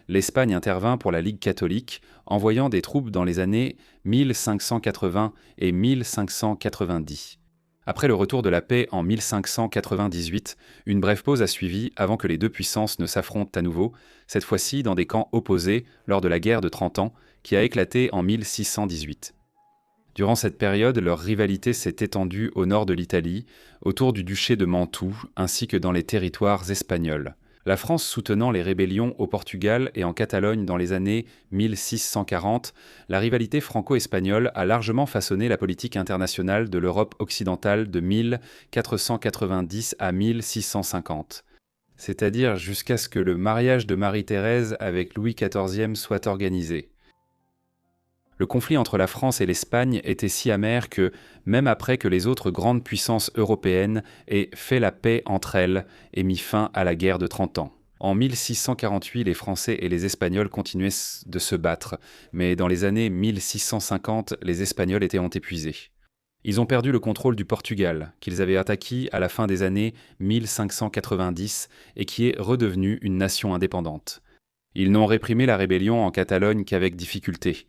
Speaker 1: L'Espagne intervint pour la Ligue catholique, envoyant des troupes dans les années 1580 et 1590. Après le retour de la paix en 1598, une brève pause a suivi avant que les deux puissances ne s'affrontent à nouveau, cette fois-ci dans des camps opposés lors de la guerre de 30 ans qui a éclaté en 1618. Durant cette période, leur rivalité s'est étendue au nord de l'Italie, autour du duché de Mantoue, ainsi que dans les territoires espagnols. La France soutenant les rébellions au Portugal et en Catalogne dans les années 1640, la rivalité franco-espagnole a largement façonné la politique internationale de l'Europe occidentale de 1490 à 1650. C'est-à-dire jusqu'à ce que le mariage de Marie-Thérèse avec Louis XIV soit organisé. Le conflit entre la France et l'Espagne était si amer que, même après que les autres grandes puissances européennes aient fait la paix entre elles et mis fin à la guerre de 30 ans. En 1648, les Français et les Espagnols continuaient de se battre, mais dans les années 1650, les Espagnols ont épuisé. Ils ont perdu le contrôle du Portugal, qu'ils avaient attaqué à la fin des années 1590 et qui est redevenu une nation indépendante. Ils n'ont réprimé la rébellion en Catalogne qu'avec difficulté.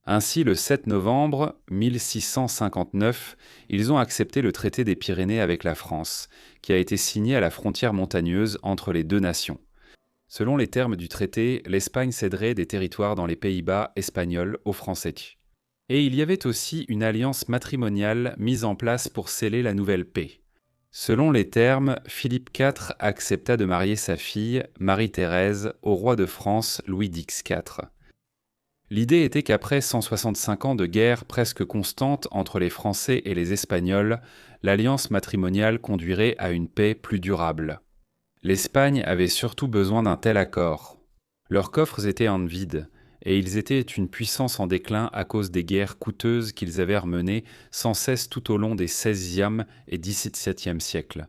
Speaker 1: Ainsi, le 7 novembre 1659, ils ont accepté le traité des Pyrénées avec la France, qui a été signé à la frontière montagneuse entre les deux nations. Selon les termes du traité, l'Espagne céderait des territoires dans les Pays-Bas espagnols aux Français. Et il y avait aussi une alliance matrimoniale mise en place pour sceller la nouvelle paix. Selon les termes, Philippe IV accepta de marier sa fille, Marie-Thérèse, au roi de France Louis X. L'idée était qu'après 165 ans de guerre presque constante entre les Français et les Espagnols, l'alliance matrimoniale conduirait à une paix plus durable. L'Espagne avait surtout besoin d'un tel accord. Leurs coffres étaient en vide, et ils étaient une puissance en déclin à cause des guerres coûteuses qu'ils avaient menées sans cesse tout au long des XVIe et XVIIe siècles.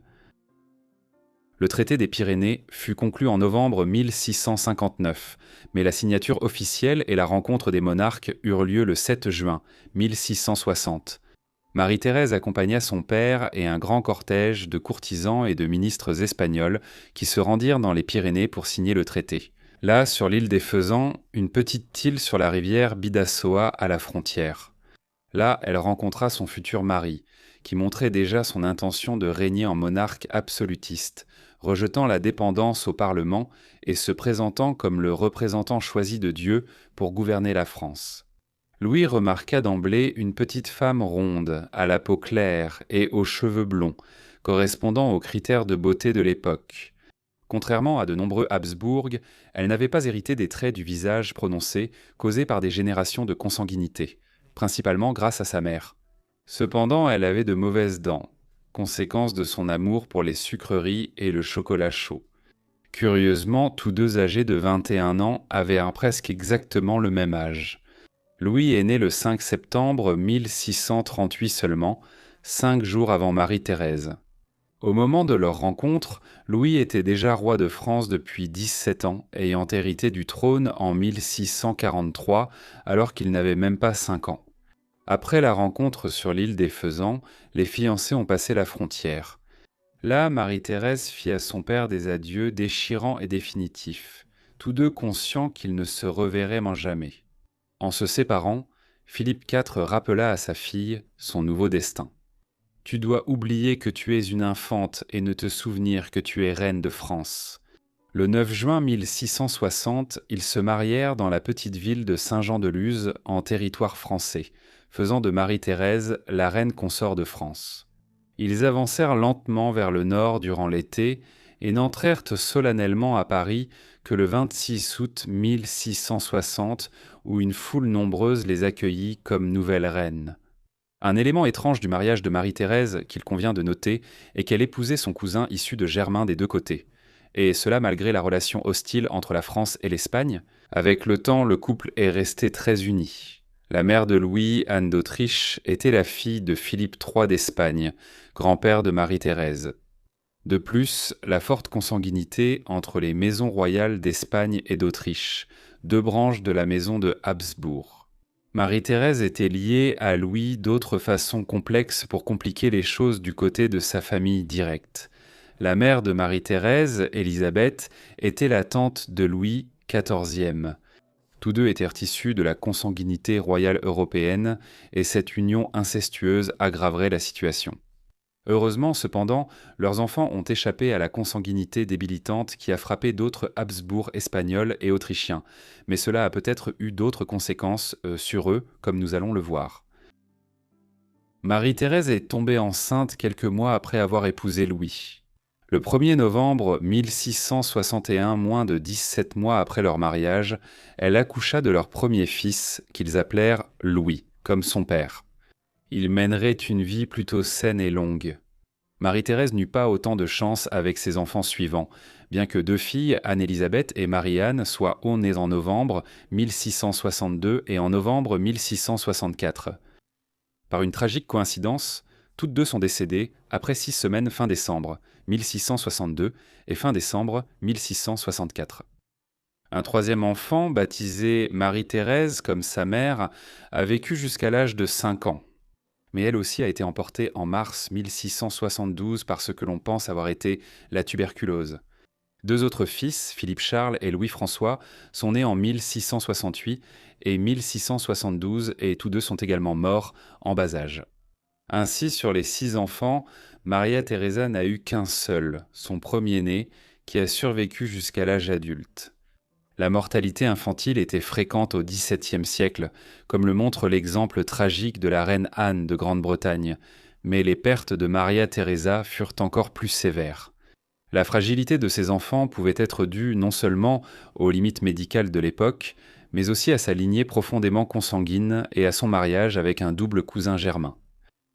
Speaker 1: Le traité des Pyrénées fut conclu en novembre 1659, mais la signature officielle et la rencontre des monarques eurent lieu le 7 juin 1660. Marie-Thérèse accompagna son père et un grand cortège de courtisans et de ministres espagnols qui se rendirent dans les Pyrénées pour signer le traité. Là, sur l'île des Faisans, une petite île sur la rivière Bidassoa à la frontière. Là, elle rencontra son futur mari, qui montrait déjà son intention de régner en monarque absolutiste, rejetant la dépendance au Parlement et se présentant comme le représentant choisi de Dieu pour gouverner la France. Louis remarqua d'emblée une petite femme ronde, à la peau claire et aux cheveux blonds, correspondant aux critères de beauté de l'époque. Contrairement à de nombreux Habsbourg, elle n'avait pas hérité des traits du visage prononcés causés par des générations de consanguinité, principalement grâce à sa mère. Cependant, elle avait de mauvaises dents, conséquence de son amour pour les sucreries et le chocolat chaud. Curieusement, tous deux âgés de 21 ans avaient presque exactement le même âge. Louis est né le 5 septembre 1638 seulement, 5 jours avant Marie-Thérèse. Au moment de leur rencontre, Louis était déjà roi de France depuis 17 ans, ayant hérité du trône en 1643, alors qu'il n'avait même pas 5 ans. Après la rencontre sur l'île des Faisans, les fiancés ont passé la frontière. Là, Marie-Thérèse fit à son père des adieux déchirants et définitifs, tous deux conscients qu'ils ne se reverraient jamais. En se séparant, Philippe IV rappela à sa fille son nouveau destin. « Tu dois oublier que tu es une infante et ne te souvenir que tu es reine de France. Le 9 juin 1660, ils se marièrent dans la petite ville de Saint-Jean-de-Luz, en territoire français, faisant de Marie-Thérèse la reine consort de France. Ils avancèrent lentement vers le nord durant l'été et n'entrèrent solennellement à Paris que le 26 août 1660, où une foule nombreuse les accueillit comme nouvelle reine. Un élément étrange du mariage de Marie-Thérèse qu'il convient de noter est qu'elle épousait son cousin issu de Germain des deux côtés. Et cela malgré la relation hostile entre la France et l'Espagne. Avec le temps, le couple est resté très uni. La mère de Louis, Anne d'Autriche, était la fille de Philippe III d'Espagne, grand-père de Marie-Thérèse. De plus, la forte consanguinité entre les maisons royales d'Espagne et d'Autriche, deux branches de la maison de Habsbourg. Marie-Thérèse était liée à Louis d'autres façons complexes pour compliquer les choses du côté de sa famille directe. La mère de Marie-Thérèse, Élisabeth, était la tante de Louis XIV. Tous deux étaient issus de la consanguinité royale européenne, et cette union incestueuse aggraverait la situation. Heureusement, cependant, leurs enfants ont échappé à la consanguinité débilitante qui a frappé d'autres Habsbourg espagnols et autrichiens, mais cela a peut-être eu d'autres conséquences sur eux, comme nous allons le voir. Marie-Thérèse est tombée enceinte quelques mois après avoir épousé Louis. Le 1er novembre 1661, moins de 17 mois après leur mariage, elle accoucha de leur premier fils, qu'ils appelèrent Louis, comme son père. Il mènerait une vie plutôt saine et longue. Marie-Thérèse n'eut pas autant de chance avec ses enfants suivants, bien que deux filles, Anne-Élisabeth et Marie-Anne, soient nées en novembre 1662 et en novembre 1664. Par une tragique coïncidence, toutes deux sont décédées après 6 semaines fin décembre 1662 et fin décembre 1664. Un troisième enfant, baptisé Marie-Thérèse comme sa mère, a vécu jusqu'à l'âge de 5 ans. Mais elle aussi a été emportée en mars 1672 par ce que l'on pense avoir été la tuberculose. Deux autres fils, Philippe-Charles et Louis-François, sont nés en 1668 et 1672 et tous deux sont également morts en bas âge. Ainsi, sur les 6 enfants, Maria Teresa n'a eu qu'un seul, son premier-né, qui a survécu jusqu'à l'âge adulte. La mortalité infantile était fréquente au XVIIe siècle, comme le montre l'exemple tragique de la reine Anne de Grande-Bretagne, mais les pertes de Maria Teresa furent encore plus sévères. La fragilité de ses enfants pouvait être due non seulement aux limites médicales de l'époque, mais aussi à sa lignée profondément consanguine et à son mariage avec un double cousin germain,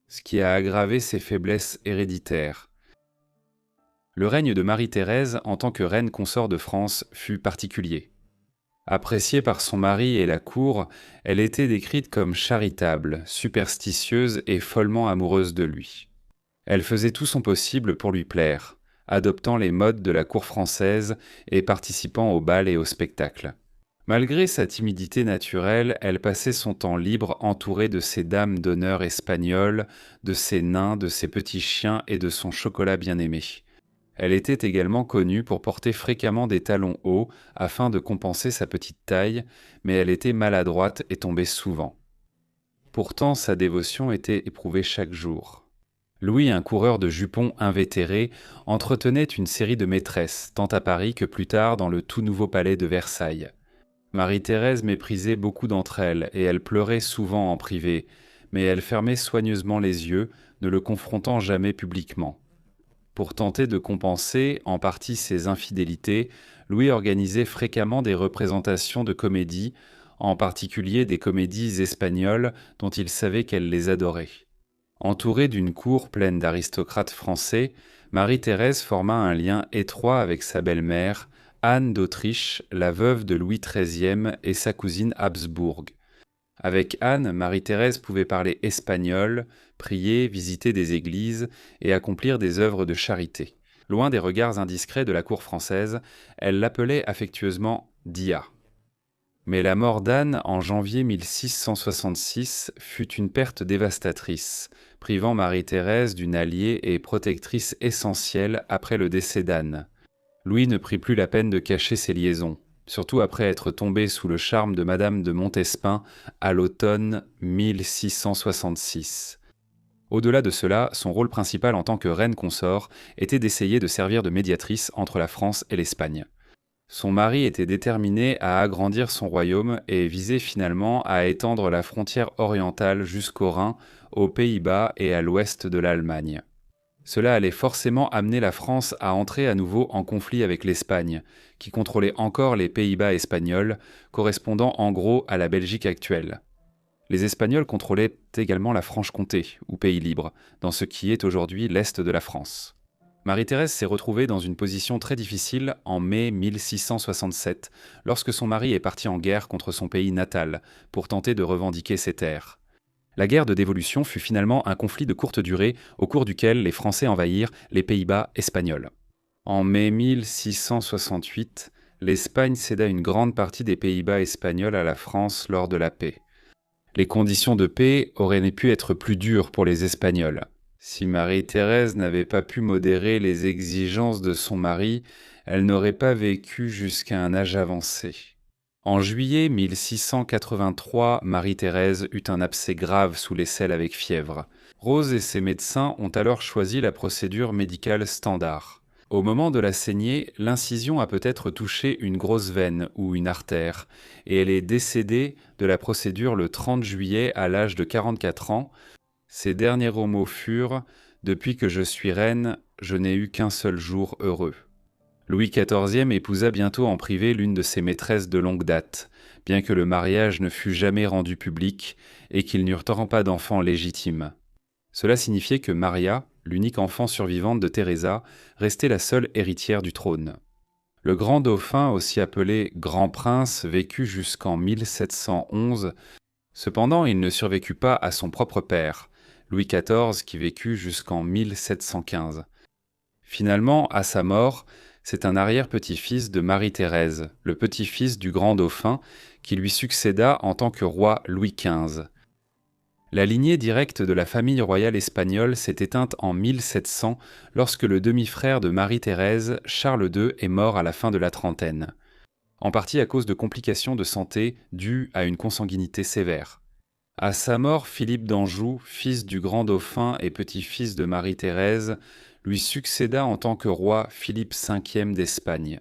Speaker 1: ce qui a aggravé ses faiblesses héréditaires. Le règne de Marie-Thérèse en tant que reine consort de France fut particulier. Appréciée par son mari et la cour, elle était décrite comme charitable, superstitieuse et follement amoureuse de lui. Elle faisait tout son possible pour lui plaire, adoptant les modes de la cour française et participant aux bals et aux spectacles. Malgré sa timidité naturelle, elle passait son temps libre entourée de ses dames d'honneur espagnoles, de ses nains, de ses petits chiens et de son chocolat bien-aimé. Elle était également connue pour porter fréquemment des talons hauts afin de compenser sa petite taille, mais elle était maladroite et tombait souvent. Pourtant, sa dévotion était éprouvée chaque jour. Louis, un coureur de jupons invétéré, entretenait une série de maîtresses, tant à Paris que plus tard dans le tout nouveau palais de Versailles. Marie-Thérèse méprisait beaucoup d'entre elles et elle pleurait souvent en privé, mais elle fermait soigneusement les yeux, ne le confrontant jamais publiquement. Pour tenter de compenser en partie ses infidélités, Louis organisait fréquemment des représentations de comédies, en particulier des comédies espagnoles dont il savait qu'elle les adorait. Entourée d'une cour pleine d'aristocrates français, Marie-Thérèse forma un lien étroit avec sa belle-mère, Anne d'Autriche, la veuve de Louis XIII et sa cousine Habsbourg. Avec Anne, Marie-Thérèse pouvait parler espagnol, prier, visiter des églises et accomplir des œuvres de charité. Loin des regards indiscrets de la cour française, elle l'appelait affectueusement « Dia ». Mais la mort d'Anne en janvier 1666 fut une perte dévastatrice, privant Marie-Thérèse d'une alliée et protectrice essentielle après le décès d'Anne. Louis ne prit plus la peine de cacher ses liaisons, surtout après être tombé sous le charme de Madame de Montespan à l'automne 1666. Au-delà de cela, son rôle principal en tant que reine consort était d'essayer de servir de médiatrice entre la France et l'Espagne. Son mari était déterminé à agrandir son royaume et visait finalement à étendre la frontière orientale jusqu'au Rhin, aux Pays-Bas et à l'ouest de l'Allemagne. Cela allait forcément amener la France à entrer à nouveau en conflit avec l'Espagne, qui contrôlait encore les Pays-Bas espagnols, correspondant en gros à la Belgique actuelle. Les Espagnols contrôlaient également la Franche-Comté, ou Pays libre, dans ce qui est aujourd'hui l'est de la France. Marie-Thérèse s'est retrouvée dans une position très difficile en mai 1667, lorsque son mari est parti en guerre contre son pays natal, pour tenter de revendiquer ses terres. La guerre de dévolution fut finalement un conflit de courte durée, au cours duquel les Français envahirent les Pays-Bas espagnols. En mai 1668, l'Espagne céda une grande partie des Pays-Bas espagnols à la France lors de la paix. Les conditions de paix auraient pu être plus dures pour les Espagnols. Si Marie-Thérèse n'avait pas pu modérer les exigences de son mari, elle n'aurait pas vécu jusqu'à un âge avancé. En juillet 1683, Marie-Thérèse eut un abcès grave sous l'aisselle avec fièvre. Rose et ses médecins ont alors choisi la procédure médicale standard. Au moment de la saignée, l'incision a peut-être touché une grosse veine ou une artère, et elle est décédée de la procédure le 30 juillet à l'âge de 44 ans. Ses derniers mots furent « Depuis que je suis reine, je n'ai eu qu'un seul jour heureux ». Louis XIV épousa bientôt en privé l'une de ses maîtresses de longue date, bien que le mariage ne fût jamais rendu public et qu'ils n'eurent pas d'enfants légitimes. Cela signifiait que Maria, l'unique enfant survivante de Teresa, restait la seule héritière du trône. Le grand dauphin, aussi appelé Grand Prince, vécut jusqu'en 1711. Cependant, il ne survécut pas à son propre père, Louis XIV, qui vécut jusqu'en 1715. Finalement, à sa mort, c'est un arrière-petit-fils de Marie-Thérèse, le petit-fils du grand dauphin, qui lui succéda en tant que roi Louis XV. La lignée directe de la famille royale espagnole s'est éteinte en 1700 lorsque le demi-frère de Marie-Thérèse, Charles II, est mort à la fin de la trentaine, en partie à cause de complications de santé dues à une consanguinité sévère. À sa mort, Philippe d'Anjou, fils du grand dauphin et petit-fils de Marie-Thérèse, lui succéda en tant que roi Philippe V d'Espagne.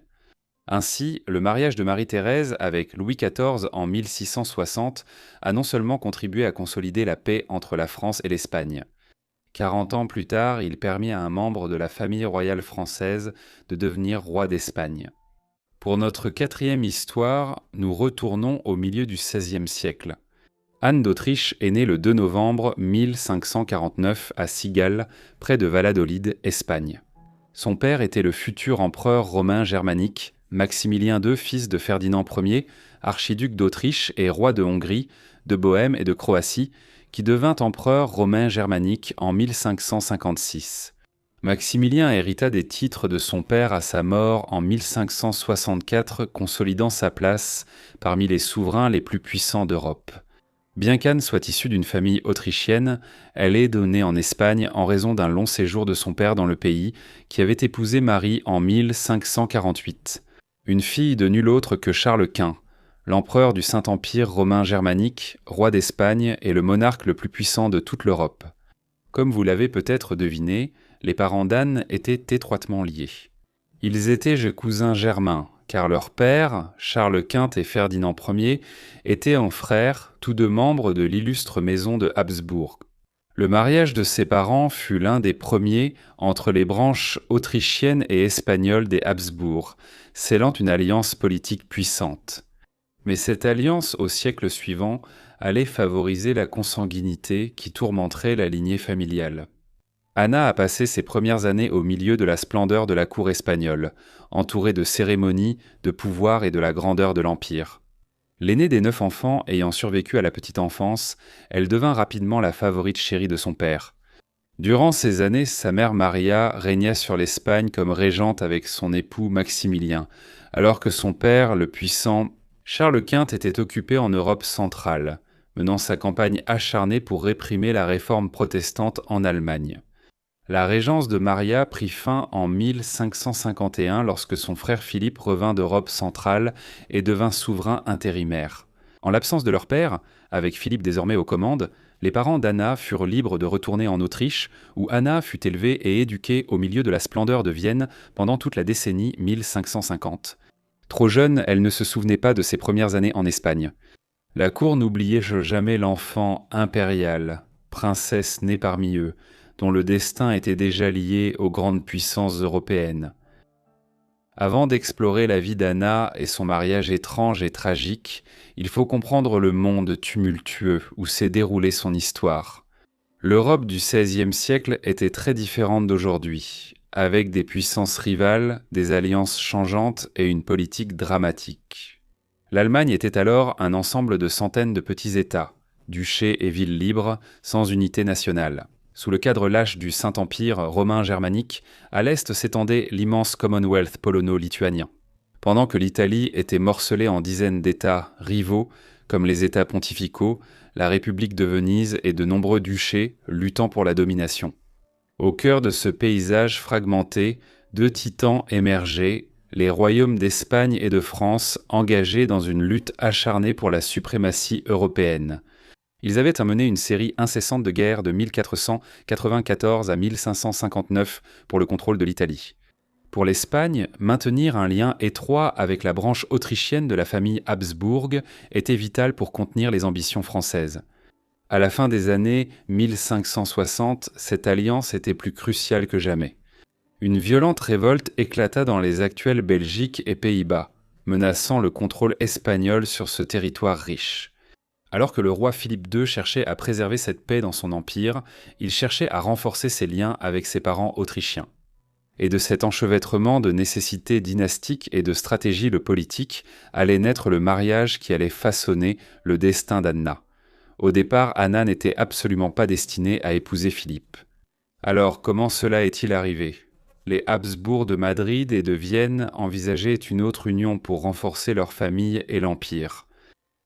Speaker 1: Ainsi, le mariage de Marie-Thérèse avec Louis XIV en 1660 a non seulement contribué à consolider la paix entre la France et l'Espagne. 40 ans plus tard, il permit à un membre de la famille royale française de devenir roi d'Espagne. Pour notre quatrième histoire, nous retournons au milieu du XVIe siècle. Anne d'Autriche est née le 2 novembre 1549 à Sigale, près de Valladolid, Espagne. Son père était le futur empereur romain germanique, Maximilien II, fils de Ferdinand Ier, archiduc d'Autriche et roi de Hongrie, de Bohême et de Croatie, qui devint empereur romain germanique en 1556. Maximilien hérita des titres de son père à sa mort en 1564, consolidant sa place parmi les souverains les plus puissants d'Europe. Bien qu'Anne soit issue d'une famille autrichienne, elle est née en Espagne en raison d'un long séjour de son père dans le pays, qui avait épousé Marie en 1548, une fille de nul autre que Charles Quint, l'empereur du Saint-Empire romain germanique, roi d'Espagne et le monarque le plus puissant de toute l'Europe. Comme vous l'avez peut-être deviné, les parents d'Anne étaient étroitement liés. Ils étaient cousins germains, car leurs pères, Charles Quint et Ferdinand Ier, étaient en frères, tous deux membres de l'illustre maison de Habsbourg. Le mariage de ses parents fut l'un des premiers entre les branches autrichiennes et espagnoles des Habsbourg, scellant une alliance politique puissante. Mais cette alliance, au siècle suivant, allait favoriser la consanguinité qui tourmenterait la lignée familiale. Anna a passé ses premières années au milieu de la splendeur de la cour espagnole, entourée de cérémonies, de pouvoir et de la grandeur de l'Empire. L'aînée des 9 enfants ayant survécu à la petite enfance, elle devint rapidement la favorite chérie de son père. Durant ces années, sa mère Maria régna sur l'Espagne comme régente avec son époux Maximilien, alors que son père, le puissant Charles Quint, était occupé en Europe centrale, menant sa campagne acharnée pour réprimer la réforme protestante en Allemagne. La régence de Maria prit fin en 1551 lorsque son frère Philippe revint d'Europe centrale et devint souverain intérimaire. En l'absence de leur père, avec Philippe désormais aux commandes, les parents d'Anna furent libres de retourner en Autriche, où Anna fut élevée et éduquée au milieu de la splendeur de Vienne pendant toute la décennie 1550. Trop jeune, elle ne se souvenait pas de ses premières années en Espagne. La cour n'oubliait jamais l'enfant impérial, princesse née parmi eux, dont le destin était déjà lié aux grandes puissances européennes. Avant d'explorer la vie d'Anna et son mariage étrange et tragique, il faut comprendre le monde tumultueux où s'est déroulée son histoire. L'Europe du XVIe siècle était très différente d'aujourd'hui, avec des puissances rivales, des alliances changeantes et une politique dramatique. L'Allemagne était alors un ensemble de centaines de petits États, duchés et villes libres, sans unité nationale. Sous le cadre lâche du Saint-Empire romain germanique, à l'est s'étendait l'immense Commonwealth polono-lituanien. Pendant que l'Italie était morcelée en dizaines d'États rivaux, comme les États pontificaux, la République de Venise et de nombreux duchés luttant pour la domination. Au cœur de ce paysage fragmenté, deux titans émergeaient, les royaumes d'Espagne et de France engagés dans une lutte acharnée pour la suprématie européenne. Ils avaient à mener une série incessante de guerres de 1494 à 1559 pour le contrôle de l'Italie. Pour l'Espagne, maintenir un lien étroit avec la branche autrichienne de la famille Habsbourg était vital pour contenir les ambitions françaises. À la fin des années 1560, cette alliance était plus cruciale que jamais. Une violente révolte éclata dans les actuelles Belgique et Pays-Bas, menaçant le contrôle espagnol sur ce territoire riche. Alors que le roi Philippe II cherchait à préserver cette paix dans son empire, il cherchait à renforcer ses liens avec ses parents autrichiens. Et de cet enchevêtrement de nécessités dynastiques et de stratégies politiques allait naître le mariage qui allait façonner le destin d'Anna. Au départ, Anna n'était absolument pas destinée à épouser Philippe. Alors, comment cela est-il arrivé ? Les Habsbourg de Madrid et de Vienne envisageaient une autre union pour renforcer leur famille et l'Empire.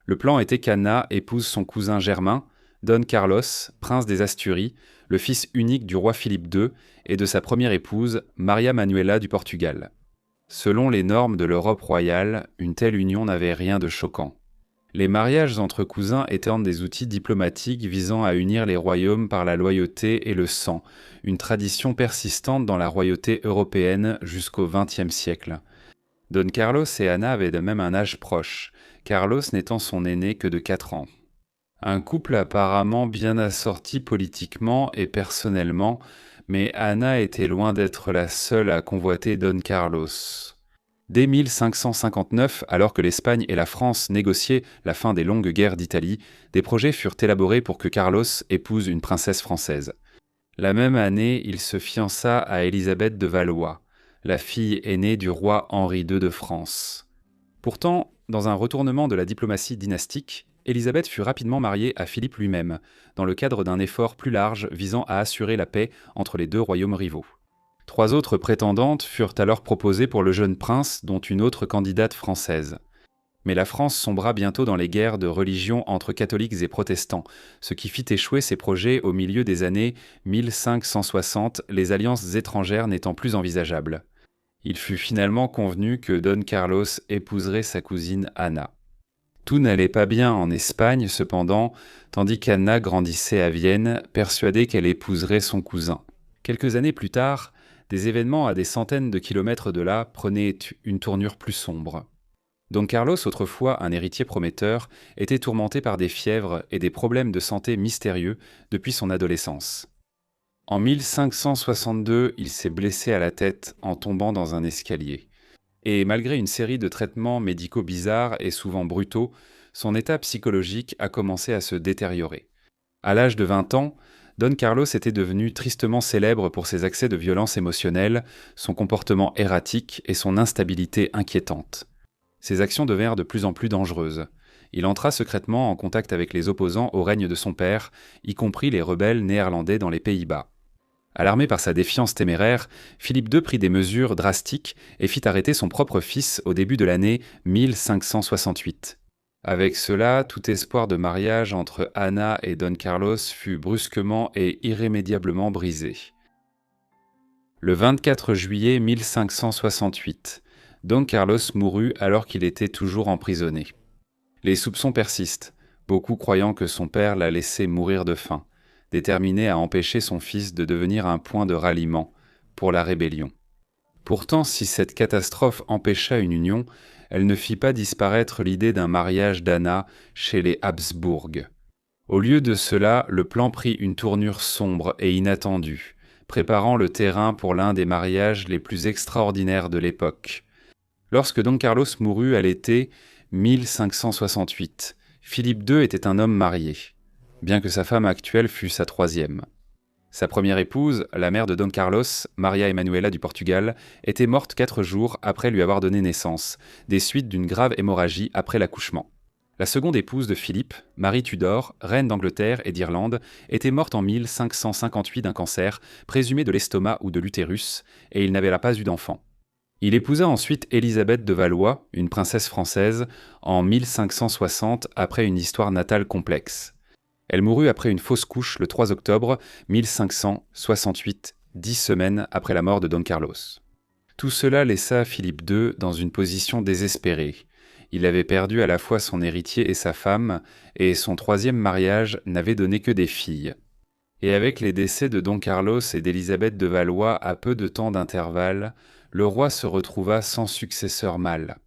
Speaker 1: Le plan était qu'Anna épouse son cousin germain, Don Carlos, prince des Asturies, le fils unique du roi Philippe II et de sa première épouse, Maria Manuela du Portugal. Selon les normes de l'Europe royale, une telle union n'avait rien de choquant. Les mariages entre cousins étaient des outils diplomatiques visant à unir les royaumes par la loyauté et le sang, une tradition persistante dans la royauté européenne jusqu'au XXe siècle. Don Carlos et Anna avaient de même un âge proche, Carlos n'étant son aîné que de 4 ans. Un couple apparemment bien assorti politiquement et personnellement, mais Anna était loin d'être la seule à convoiter Don Carlos. Dès 1559, alors que l'Espagne et la France négociaient la fin des longues guerres d'Italie, des projets furent élaborés pour que Carlos épouse une princesse française. La même année, il se fiança à Élisabeth de Valois, la fille aînée du roi Henri II de France. Pourtant, dans un retournement de la diplomatie dynastique, Élisabeth fut rapidement mariée à Philippe lui-même, dans le cadre d'un effort plus large visant à assurer la paix entre les deux royaumes rivaux. 3 autres prétendantes furent alors proposées pour le jeune prince, dont une autre candidate française. Mais la France sombra bientôt dans les guerres de religion entre catholiques et protestants, ce qui fit échouer ses projets au milieu des années 1560, les alliances étrangères n'étant plus envisageables. Il fut finalement convenu que Don Carlos épouserait sa cousine Anna. Tout n'allait pas bien en Espagne, cependant, tandis qu'Anna grandissait à Vienne, persuadée qu'elle épouserait son cousin. Quelques années plus tard, des événements à des centaines de kilomètres de là prenaient une tournure plus sombre. Don Carlos, autrefois un héritier prometteur, était tourmenté par des fièvres et des problèmes de santé mystérieux depuis son adolescence. En 1562, il s'est blessé à la tête en tombant dans un escalier. Et malgré une série de traitements médicaux bizarres et souvent brutaux, son état psychologique a commencé à se détériorer. À l'âge de 20 ans, Don Carlos était devenu tristement célèbre pour ses accès de violence émotionnelle, son comportement erratique et son instabilité inquiétante. Ses actions devinrent de plus en plus dangereuses. Il entra secrètement en contact avec les opposants au règne de son père, y compris les rebelles néerlandais dans les Pays-Bas. Alarmé par sa défiance téméraire, Philippe II prit des mesures drastiques et fit arrêter son propre fils au début de l'année 1568. Avec cela, tout espoir de mariage entre Anna et Don Carlos fut brusquement et irrémédiablement brisé. Le 24 juillet 1568, Don Carlos mourut alors qu'il était toujours emprisonné. Les soupçons persistent, beaucoup croyant que son père l'a laissé mourir de faim, déterminé à empêcher son fils de devenir un point de ralliement pour la rébellion. Pourtant, si cette catastrophe empêcha une union, elle ne fit pas disparaître l'idée d'un mariage d'Anna chez les Habsbourg. Au lieu de cela, le plan prit une tournure sombre et inattendue, préparant le terrain pour l'un des mariages les plus extraordinaires de l'époque. Lorsque Don Carlos mourut à l'été 1568, Philippe II était un homme marié, bien que sa femme actuelle fût sa troisième. Sa première épouse, la mère de Don Carlos, Maria Emanuela du Portugal, était morte 4 jours après lui avoir donné naissance, des suites d'une grave hémorragie après l'accouchement. La seconde épouse de Philippe, Marie Tudor, reine d'Angleterre et d'Irlande, était morte en 1558 d'un cancer, présumé de l'estomac ou de l'utérus, et il n'avait pas eu d'enfant. Il épousa ensuite Élisabeth de Valois, une princesse française, en 1560 après une histoire natale complexe. Elle mourut après une fausse couche le 3 octobre 1568, 10 semaines après la mort de Don Carlos. Tout cela laissa Philippe II dans une position désespérée. Il avait perdu à la fois son héritier et sa femme, et son troisième mariage n'avait donné que des filles. Et avec les décès de Don Carlos et d'Élisabeth de Valois à peu de temps d'intervalle, le roi se retrouva sans successeur mâle.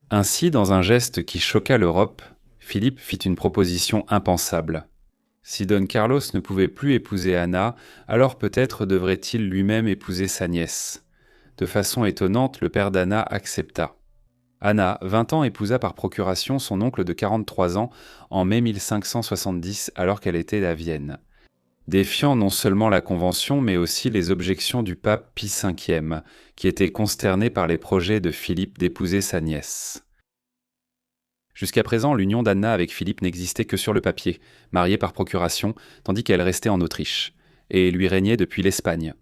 Speaker 1: Ainsi, dans un geste qui choqua l'Europe, Philippe fit une proposition impensable. Si Don Carlos ne pouvait plus épouser Anna, alors peut-être devrait-il lui-même épouser sa nièce. De façon étonnante, le père d'Anna accepta. Anna, 20 ans, épousa par procuration son oncle de 43 ans en mai 1570 alors qu'elle était à Vienne. Défiant non seulement la Convention, mais aussi les objections du pape Pie V, qui était consterné par les projets de Philippe d'épouser sa nièce. Jusqu'à présent, l'union d'Anna avec Philippe n'existait que sur le papier, mariée par procuration, tandis qu'elle restait en Autriche, et lui régnait depuis l'Espagne.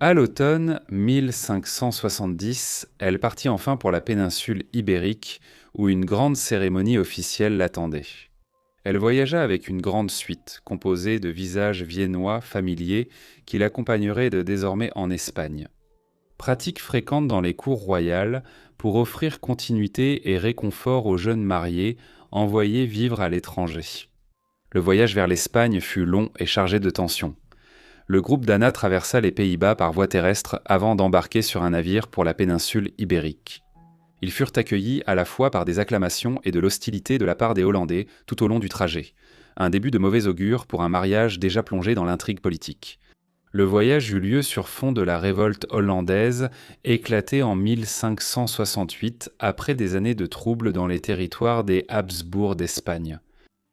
Speaker 1: À l'automne 1570, elle partit enfin pour la péninsule ibérique, où une grande cérémonie officielle l'attendait. Elle voyagea avec une grande suite, composée de visages viennois familiers qui l'accompagneraient désormais en Espagne. Pratique fréquente dans les cours royales pour offrir continuité et réconfort aux jeunes mariés envoyés vivre à l'étranger. Le voyage vers l'Espagne fut long et chargé de tensions. Le groupe d'Anna traversa les Pays-Bas par voie terrestre avant d'embarquer sur un navire pour la péninsule ibérique. Ils furent accueillis à la fois par des acclamations et de l'hostilité de la part des Hollandais tout au long du trajet, un début de mauvais augure pour un mariage déjà plongé dans l'intrigue politique. Le voyage eut lieu sur fond de la révolte hollandaise, éclatée en 1568 après des années de troubles dans les territoires des Habsbourg d'Espagne.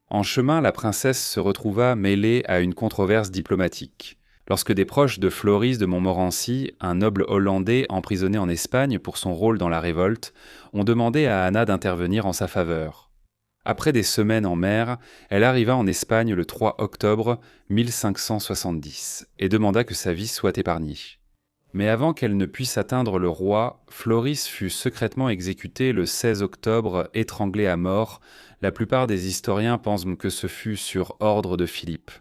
Speaker 1: En chemin, la princesse se retrouva mêlée à une controverse diplomatique. Lorsque des proches de Floris de Montmorency, un noble hollandais emprisonné en Espagne pour son rôle dans la révolte, ont demandé à Anna d'intervenir en sa faveur. Après des semaines en mer, elle arriva en Espagne le 3 octobre 1570 et demanda que sa vie soit épargnée. Mais avant qu'elle ne puisse atteindre le roi, Floris fut secrètement exécuté le 16 octobre, étranglé à mort. La plupart des historiens pensent que ce fut sur ordre de Philippe.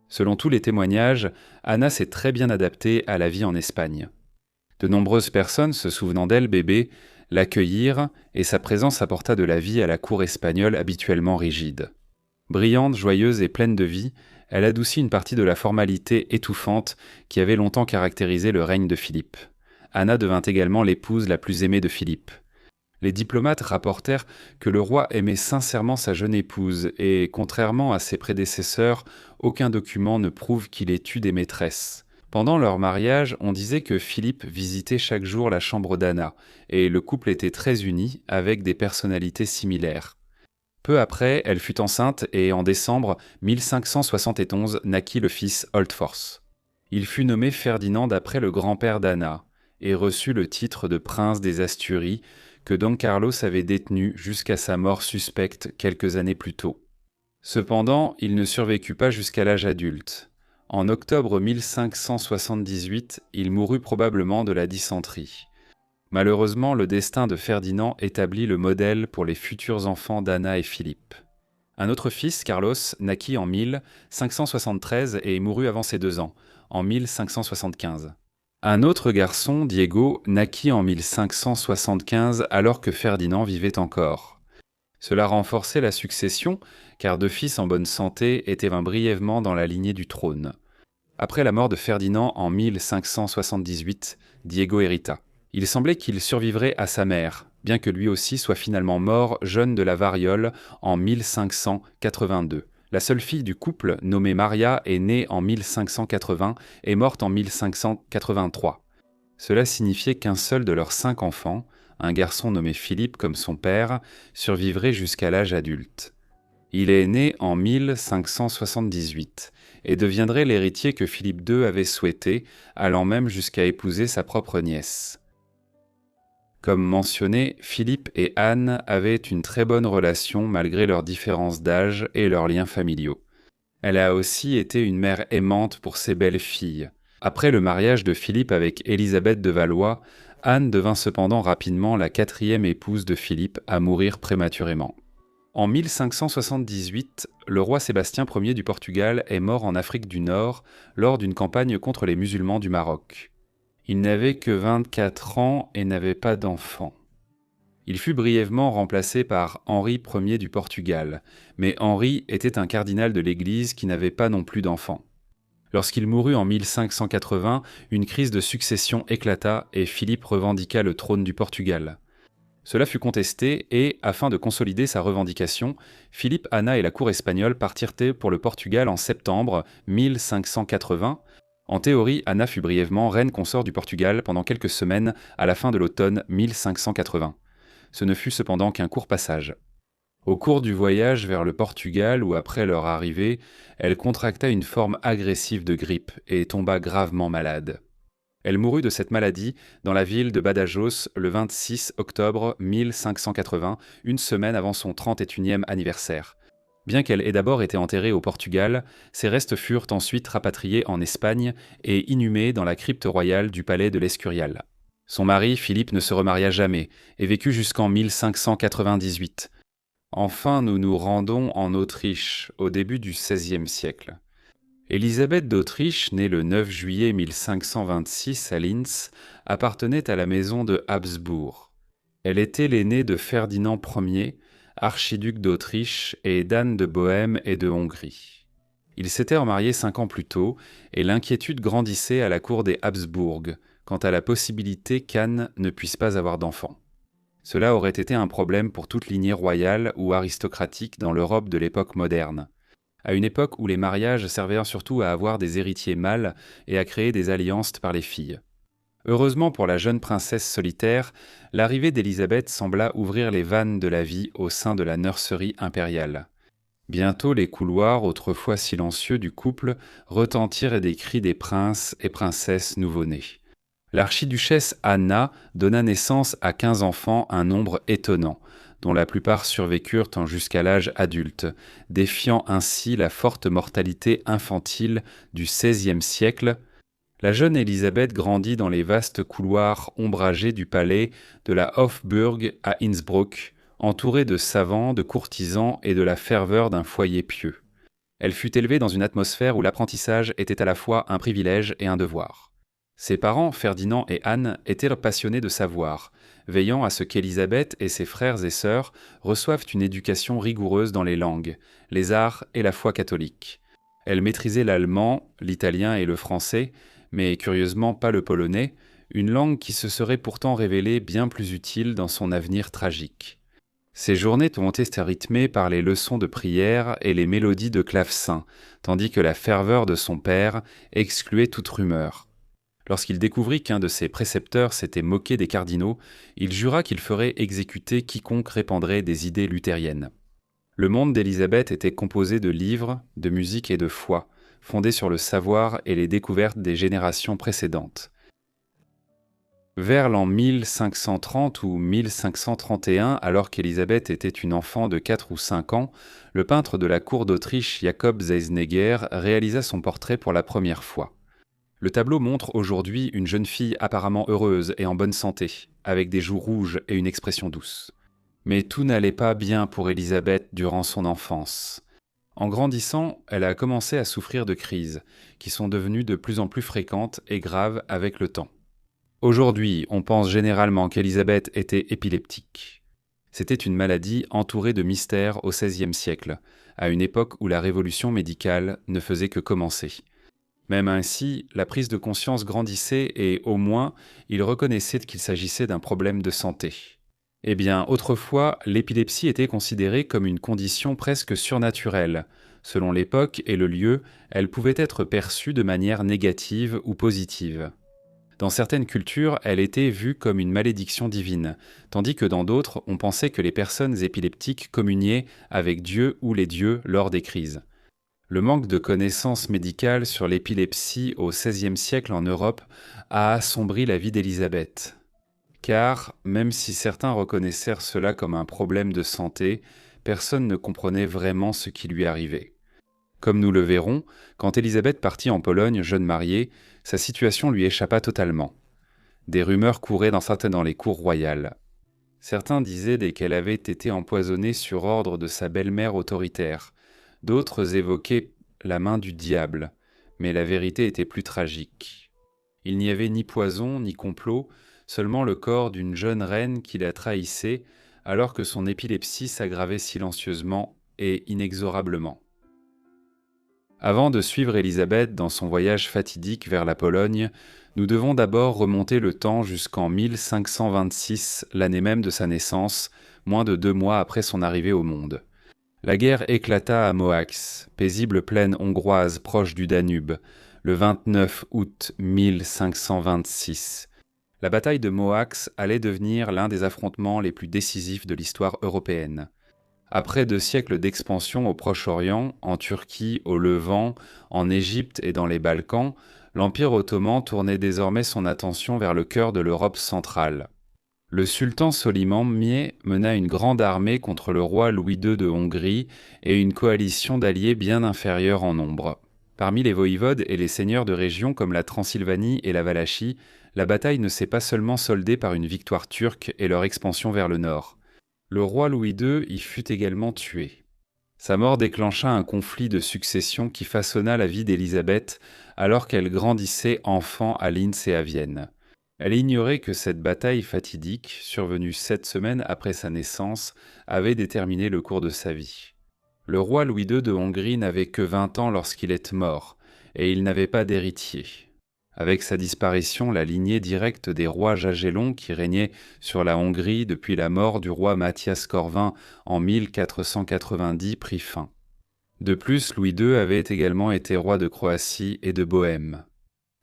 Speaker 1: Selon tous les témoignages, Anna s'est très bien adaptée à la vie en Espagne. De nombreuses personnes, se souvenant d'elle bébé, l'accueillirent et sa présence apporta de la vie à la cour espagnole habituellement rigide. Brillante, joyeuse et pleine de vie, elle adoucit une partie de la formalité étouffante qui avait longtemps caractérisé le règne de Philippe. Anna devint également l'épouse la plus aimée de Philippe. Les diplomates rapportèrent que le roi aimait sincèrement sa jeune épouse et, contrairement à ses prédécesseurs, aucun document ne prouve qu'il ait eu des maîtresses. Pendant leur mariage, on disait que Philippe visitait chaque jour la chambre d'Anna, et le couple était très uni, avec des personnalités similaires. Peu après, elle fut enceinte et en décembre 1571 naquit le fils Holdforth. Il fut nommé Ferdinand d'après le grand-père d'Anna, et reçut le titre de prince des Asturies, que Don Carlos avait détenu jusqu'à sa mort suspecte quelques années plus tôt. Cependant, il ne survécut pas jusqu'à l'âge adulte. En octobre 1578, il mourut probablement de la dysenterie. Malheureusement, le destin de Ferdinand établit le modèle pour les futurs enfants d'Anna et Philippe. Un autre fils, Carlos, naquit en 1573 et mourut avant ses 2 ans, en 1575. Un autre garçon, Diego, naquit en 1575 alors que Ferdinand vivait encore. Cela renforçait la succession, car 2 fils en bonne santé étaient brièvement dans la lignée du trône. Après la mort de Ferdinand en 1578, Diego hérita. Il semblait qu'il survivrait à sa mère, bien que lui aussi soit finalement mort jeune de la variole en 1582. La seule fille du couple, nommée Maria, est née en 1580 et morte en 1583. Cela signifiait qu'un seul de leurs 5 enfants, un garçon nommé Philippe comme son père, survivrait jusqu'à l'âge adulte. Il est né en 1578 et deviendrait l'héritier que Philippe II avait souhaité, allant même jusqu'à épouser sa propre nièce. Comme mentionné, Philippe et Anne avaient une très bonne relation malgré leurs différences d'âge et leurs liens familiaux. Elle a aussi été une mère aimante pour ses belles filles. Après le mariage de Philippe avec Élisabeth de Valois, Anne devint cependant rapidement la 4e épouse de Philippe à mourir prématurément. En 1578, le roi Sébastien Ier du Portugal est mort en Afrique du Nord lors d'une campagne contre les musulmans du Maroc. Il n'avait que 24 ans et n'avait pas d'enfant. Il fut brièvement remplacé par Henri Ier du Portugal, mais Henri était un cardinal de l'Église qui n'avait pas non plus d'enfant. Lorsqu'il mourut en 1580, une crise de succession éclata et Philippe revendiqua le trône du Portugal. Cela fut contesté et, afin de consolider sa revendication, Philippe, Anna et la cour espagnole partirent pour le Portugal en septembre 1580. En théorie, Anna fut brièvement reine consort du Portugal pendant quelques semaines à la fin de l'automne 1580. Ce ne fut cependant qu'un court passage. Au cours du voyage vers le Portugal ou après leur arrivée, elle contracta une forme agressive de grippe et tomba gravement malade. Elle mourut de cette maladie dans la ville de Badajoz le 26 octobre 1580, une semaine avant son 31e anniversaire. Bien qu'elle ait d'abord été enterrée au Portugal, ses restes furent ensuite rapatriés en Espagne et inhumés dans la crypte royale du palais de l'Escurial. Son mari, Philippe, ne se remaria jamais et vécut jusqu'en 1598. Enfin, nous nous rendons en Autriche, au début du XVIe siècle. Élisabeth d'Autriche, née le 9 juillet 1526 à Linz, appartenait à la maison de Habsbourg. Elle était l'aînée de Ferdinand Ier, archiduc d'Autriche, et d'Anne de Bohême et de Hongrie. Ils s'étaient remariés 5 ans plus tôt, et l'inquiétude grandissait à la cour des Habsbourg quant à la possibilité qu'Anne ne puisse pas avoir d'enfant. Cela aurait été un problème pour toute lignée royale ou aristocratique dans l'Europe de l'époque moderne. À une époque où les mariages servaient surtout à avoir des héritiers mâles et à créer des alliances par les filles. Heureusement pour la jeune princesse solitaire, l'arrivée d'Élisabeth sembla ouvrir les vannes de la vie au sein de la nurserie impériale. Bientôt les couloirs, autrefois silencieux du couple, retentirent des cris des princes et princesses nouveau-nés. L'archiduchesse Anna donna naissance à 15 enfants, un nombre étonnant, dont la plupart survécurent jusqu'à l'âge adulte, défiant ainsi la forte mortalité infantile du XVIe siècle. La jeune Élisabeth grandit dans les vastes couloirs ombragés du palais de la Hofburg à Innsbruck, entourée de savants, de courtisans et de la ferveur d'un foyer pieux. Elle fut élevée dans une atmosphère où l'apprentissage était à la fois un privilège et un devoir. Ses parents, Ferdinand et Anne, étaient passionnés de savoir, veillant à ce qu'Élisabeth et ses frères et sœurs reçoivent une éducation rigoureuse dans les langues, les arts et la foi catholique. Elle maîtrisait l'allemand, l'italien et le français, mais curieusement pas le polonais, une langue qui se serait pourtant révélée bien plus utile dans son avenir tragique. Ses journées ont été rythmées par les leçons de prière et les mélodies de clavecin, tandis que la ferveur de son père excluait toute rumeur. Lorsqu'il découvrit qu'un de ses précepteurs s'était moqué des cardinaux, il jura qu'il ferait exécuter quiconque répandrait des idées luthériennes. Le monde d'Élisabeth était composé de livres, de musique et de foi, fondés sur le savoir et les découvertes des générations précédentes. Vers l'an 1530 ou 1531, alors qu'Élisabeth était une enfant de 4 ou 5 ans, le peintre de la cour d'Autriche Jakob Zeisneger réalisa son portrait pour la première fois. Le tableau montre aujourd'hui une jeune fille apparemment heureuse et en bonne santé, avec des joues rouges et une expression douce. Mais tout n'allait pas bien pour Élisabeth durant son enfance. En grandissant, elle a commencé à souffrir de crises, qui sont devenues de plus en plus fréquentes et graves avec le temps. Aujourd'hui, on pense généralement qu'Élisabeth était épileptique. C'était une maladie entourée de mystères au XVIe siècle, à une époque où la révolution médicale ne faisait que commencer. Même ainsi, la prise de conscience grandissait et, au moins, il reconnaissait qu'il s'agissait d'un problème de santé. Eh bien, autrefois, l'épilepsie était considérée comme une condition presque surnaturelle. Selon l'époque et le lieu, elle pouvait être perçue de manière négative ou positive. Dans certaines cultures, elle était vue comme une malédiction divine, tandis que dans d'autres, on pensait que les personnes épileptiques communiaient avec Dieu ou les dieux lors des crises. Le manque de connaissances médicales sur l'épilepsie au XVIe siècle en Europe a assombri la vie d'Élisabeth. Car, même si certains reconnaissèrent cela comme un problème de santé, personne ne comprenait vraiment ce qui lui arrivait. Comme nous le verrons, quand Élisabeth partit en Pologne jeune mariée, sa situation lui échappa totalement. Des rumeurs couraient dans les cours royales. Certains disaient qu'elle avait été empoisonnée sur ordre de sa belle-mère autoritaire. D'autres évoquaient la main du diable, mais la vérité était plus tragique. Il n'y avait ni poison ni complot, seulement le corps d'une jeune reine qui la trahissait alors que son épilepsie s'aggravait silencieusement et inexorablement. Avant de suivre Élisabeth dans son voyage fatidique vers la Pologne, nous devons d'abord remonter le temps jusqu'en 1526, l'année même de sa naissance, moins de 2 mois après son arrivée au monde. La guerre éclata à Mohacs, paisible plaine hongroise proche du Danube, le 29 août 1526. La bataille de Mohacs allait devenir l'un des affrontements les plus décisifs de l'histoire européenne. Après 2 siècles d'expansion au Proche-Orient, en Turquie, au Levant, en Égypte et dans les Balkans, l'Empire ottoman tournait désormais son attention vers le cœur de l'Europe centrale. Le sultan Soliman Mié mena une grande armée contre le roi Louis II de Hongrie et une coalition d'alliés bien inférieure en nombre. Parmi les voïvodes et les seigneurs de régions comme la Transylvanie et la Valachie, la bataille ne s'est pas seulement soldée par une victoire turque et leur expansion vers le nord. Le roi Louis II y fut également tué. Sa mort déclencha un conflit de succession qui façonna la vie d'Élisabeth alors qu'elle grandissait enfant à Linz et à Vienne. Elle ignorait que cette bataille fatidique, survenue 7 semaines après sa naissance, avait déterminé le cours de sa vie. Le roi Louis II de Hongrie n'avait que 20 ans lorsqu'il est mort, et il n'avait pas d'héritier. Avec sa disparition, la lignée directe des rois Jagellons qui régnaient sur la Hongrie depuis la mort du roi Mathias Corvin en 1490 prit fin. De plus, Louis II avait également été roi de Croatie et de Bohême.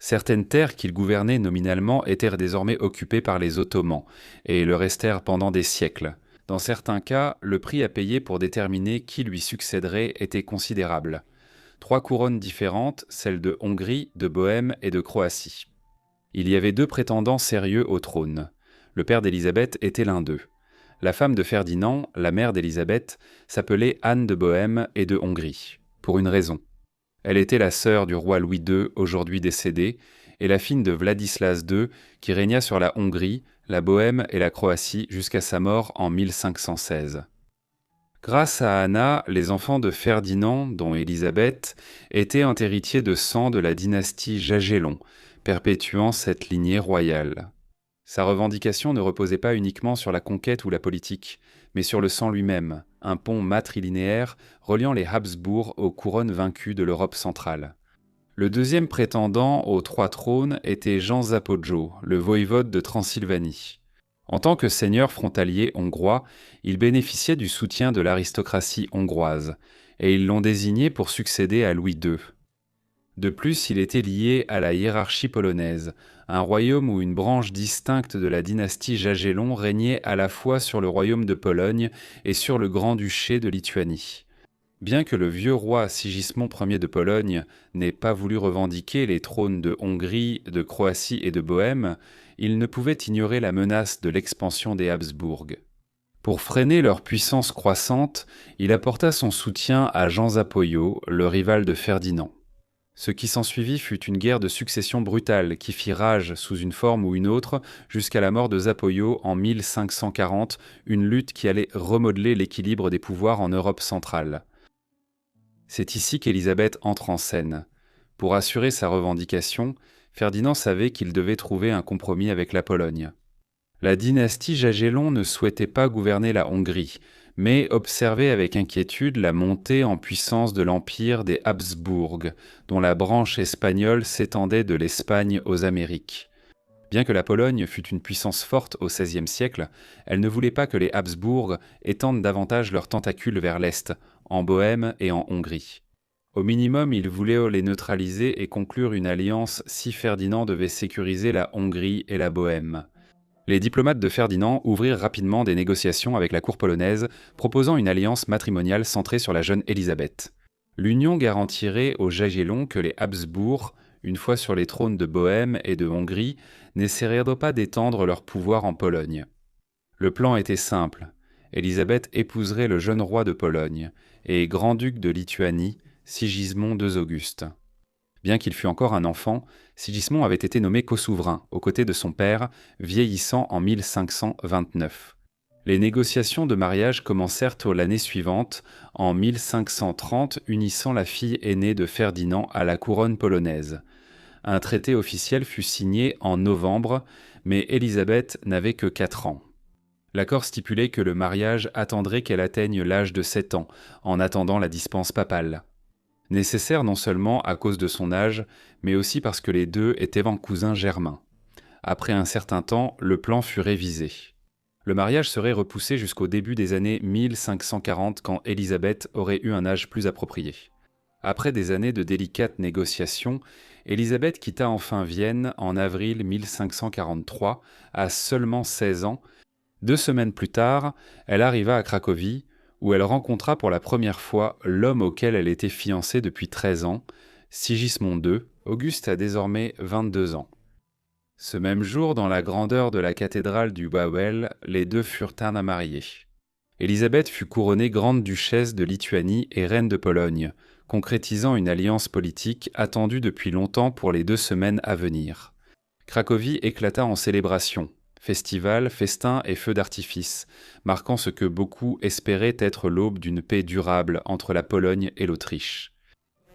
Speaker 1: Certaines terres qu'il gouvernait nominalement étaient désormais occupées par les Ottomans, et le restèrent pendant des siècles. Dans certains cas, le prix à payer pour déterminer qui lui succéderait était considérable. 3 couronnes différentes, celles de Hongrie, de Bohême et de Croatie. Il y avait 2 prétendants sérieux au trône. Le père d'Élisabeth était l'un d'eux. La femme de Ferdinand, la mère d'Élisabeth, s'appelait Anne de Bohême et de Hongrie, pour une raison. Elle était la sœur du roi Louis II, aujourd'hui décédé, et la fille de Vladislas II, qui régna sur la Hongrie, la Bohême et la Croatie jusqu'à sa mort en 1516. Grâce à Anna, les enfants de Ferdinand, dont Élisabeth, étaient un héritier de sang de la dynastie Jagellon, perpétuant cette lignée royale. Sa revendication ne reposait pas uniquement sur la conquête ou la politique, mais sur le sang lui-même, un pont matrilinéaire reliant les Habsbourg aux couronnes vaincues de l'Europe centrale. Le deuxième prétendant aux 3 trônes était Jean Zapojo, le voïvode de Transylvanie. En tant que seigneur frontalier hongrois, il bénéficiait du soutien de l'aristocratie hongroise, et ils l'ont désigné pour succéder à Louis II. De plus, il était lié à la hiérarchie polonaise, un royaume où une branche distincte de la dynastie Jagellon régnait à la fois sur le royaume de Pologne et sur le grand-duché de Lituanie. Bien que le vieux roi Sigismond Ier de Pologne n'ait pas voulu revendiquer les trônes de Hongrie, de Croatie et de Bohême, il ne pouvait ignorer la menace de l'expansion des Habsbourg. Pour freiner leur puissance croissante, il apporta son soutien à Jean Zapoyo, le rival de Ferdinand. Ce qui s'ensuivit fut une guerre de succession brutale qui fit rage sous une forme ou une autre jusqu'à la mort de Zapoyo en 1540, une lutte qui allait remodeler l'équilibre des pouvoirs en Europe centrale. C'est ici qu'Élisabeth entre en scène. Pour assurer sa revendication, Ferdinand savait qu'il devait trouver un compromis avec la Pologne. La dynastie Jagellon ne souhaitait pas gouverner la Hongrie, mais observait avec inquiétude la montée en puissance de l'empire des Habsbourg, dont la branche espagnole s'étendait de l'Espagne aux Amériques. Bien que la Pologne fût une puissance forte au XVIe siècle, elle ne voulait pas que les Habsbourg étendent davantage leurs tentacules vers l'Est, en Bohême et en Hongrie. Au minimum, ils voulaient les neutraliser et conclure une alliance si Ferdinand devait sécuriser la Hongrie et la Bohême. Les diplomates de Ferdinand ouvrirent rapidement des négociations avec la cour polonaise, proposant une alliance matrimoniale centrée sur la jeune Élisabeth. L'union garantirait aux Jagiellons que les Habsbourg, une fois sur les trônes de Bohême et de Hongrie, n'essaieraient pas d'étendre leur pouvoir en Pologne. Le plan était simple. Élisabeth épouserait le jeune roi de Pologne et grand-duc de Lituanie, Sigismond II Auguste. Bien qu'il fût encore un enfant, Sigismond avait été nommé co-souverain, aux côtés de son père, vieillissant en 1529. Les négociations de mariage commencèrent l'année suivante, en 1530, unissant la fille aînée de Ferdinand à la couronne polonaise. Un traité officiel fut signé en novembre, mais Élisabeth n'avait que 4 ans. L'accord stipulait que le mariage attendrait qu'elle atteigne l'âge de 7 ans, en attendant la dispense papale. Nécessaire non seulement à cause de son âge, mais aussi parce que les deux étaient cousins germains. Après un certain temps, le plan fut révisé. Le mariage serait repoussé jusqu'au début des années 1540 quand Élisabeth aurait eu un âge plus approprié. Après des années de délicates négociations, Élisabeth quitta enfin Vienne en avril 1543, à seulement 16 ans. 2 semaines plus tard, elle arriva à Cracovie, où elle rencontra pour la première fois l'homme auquel elle était fiancée depuis 13 ans, Sigismond II. Auguste a désormais 22 ans. Ce même jour, dans la grandeur de la cathédrale du Wawel, les deux furent à marier. Élisabeth fut couronnée grande-duchesse de Lituanie et reine de Pologne, concrétisant une alliance politique attendue depuis longtemps pour les 2 semaines à venir. Cracovie éclata en célébrations, festivals, festins et feux d'artifice, marquant ce que beaucoup espéraient être l'aube d'une paix durable entre la Pologne et l'Autriche.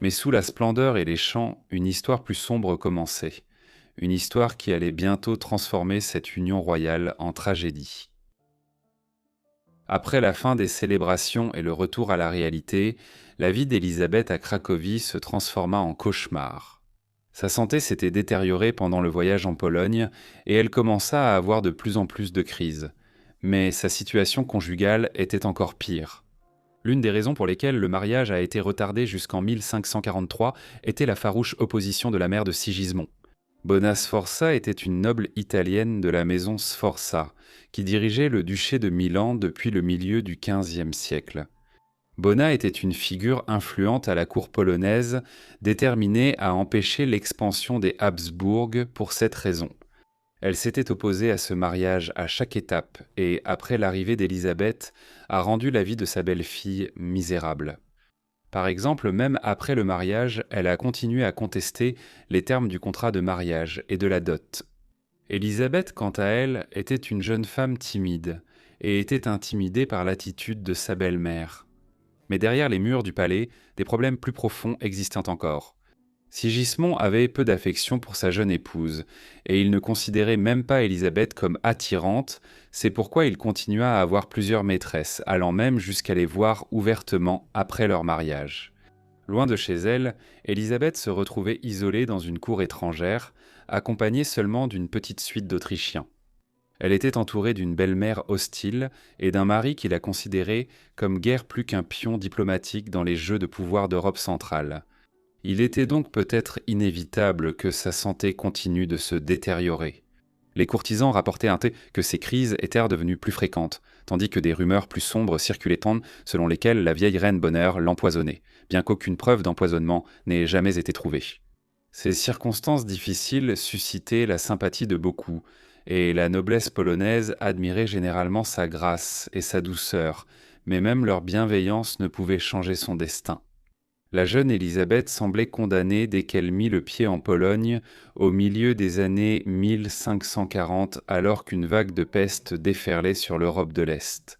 Speaker 1: Mais sous la splendeur et les chants, une histoire plus sombre commençait. Une histoire qui allait bientôt transformer cette union royale en tragédie. Après la fin des célébrations et le retour à la réalité, la vie d'Élisabeth à Cracovie se transforma en cauchemar. Sa santé s'était détériorée pendant le voyage en Pologne et elle commença à avoir de plus en plus de crises. Mais sa situation conjugale était encore pire. L'une des raisons pour lesquelles le mariage a été retardé jusqu'en 1543 était la farouche opposition de la mère de Sigismond. Bona Sforza était une noble italienne de la maison Sforza, qui dirigeait le duché de Milan depuis le milieu du XVe siècle. Bona était une figure influente à la cour polonaise, déterminée à empêcher l'expansion des Habsbourg pour cette raison. Elle s'était opposée à ce mariage à chaque étape et, après l'arrivée d'Élisabeth, a rendu la vie de sa belle-fille misérable. Par exemple, même après le mariage, elle a continué à contester les termes du contrat de mariage et de la dot. Élisabeth, quant à elle, était une jeune femme timide et était intimidée par l'attitude de sa belle-mère. Mais derrière les murs du palais, des problèmes plus profonds existaient encore. Sigismond avait peu d'affection pour sa jeune épouse, et il ne considérait même pas Élisabeth comme attirante, c'est pourquoi il continua à avoir plusieurs maîtresses, allant même jusqu'à les voir ouvertement après leur mariage. Loin de chez elle, Élisabeth se retrouvait isolée dans une cour étrangère, accompagnée seulement d'une petite suite d'Autrichiens. Elle était entourée d'une belle-mère hostile et d'un mari qui la considérait comme guère plus qu'un pion diplomatique dans les jeux de pouvoir d'Europe centrale. Il était donc peut-être inévitable que sa santé continue de se détériorer. Les courtisans rapportaient que ces crises étaient devenues plus fréquentes, tandis que des rumeurs plus sombres circulaient selon lesquelles la vieille reine Bonheur l'empoisonnait, bien qu'aucune preuve d'empoisonnement n'ait jamais été trouvée. Ces circonstances difficiles suscitaient la sympathie de beaucoup, et la noblesse polonaise admirait généralement sa grâce et sa douceur, mais même leur bienveillance ne pouvait changer son destin. La jeune Élisabeth semblait condamnée dès qu'elle mit le pied en Pologne, au milieu des années 1540, alors qu'une vague de peste déferlait sur l'Europe de l'Est.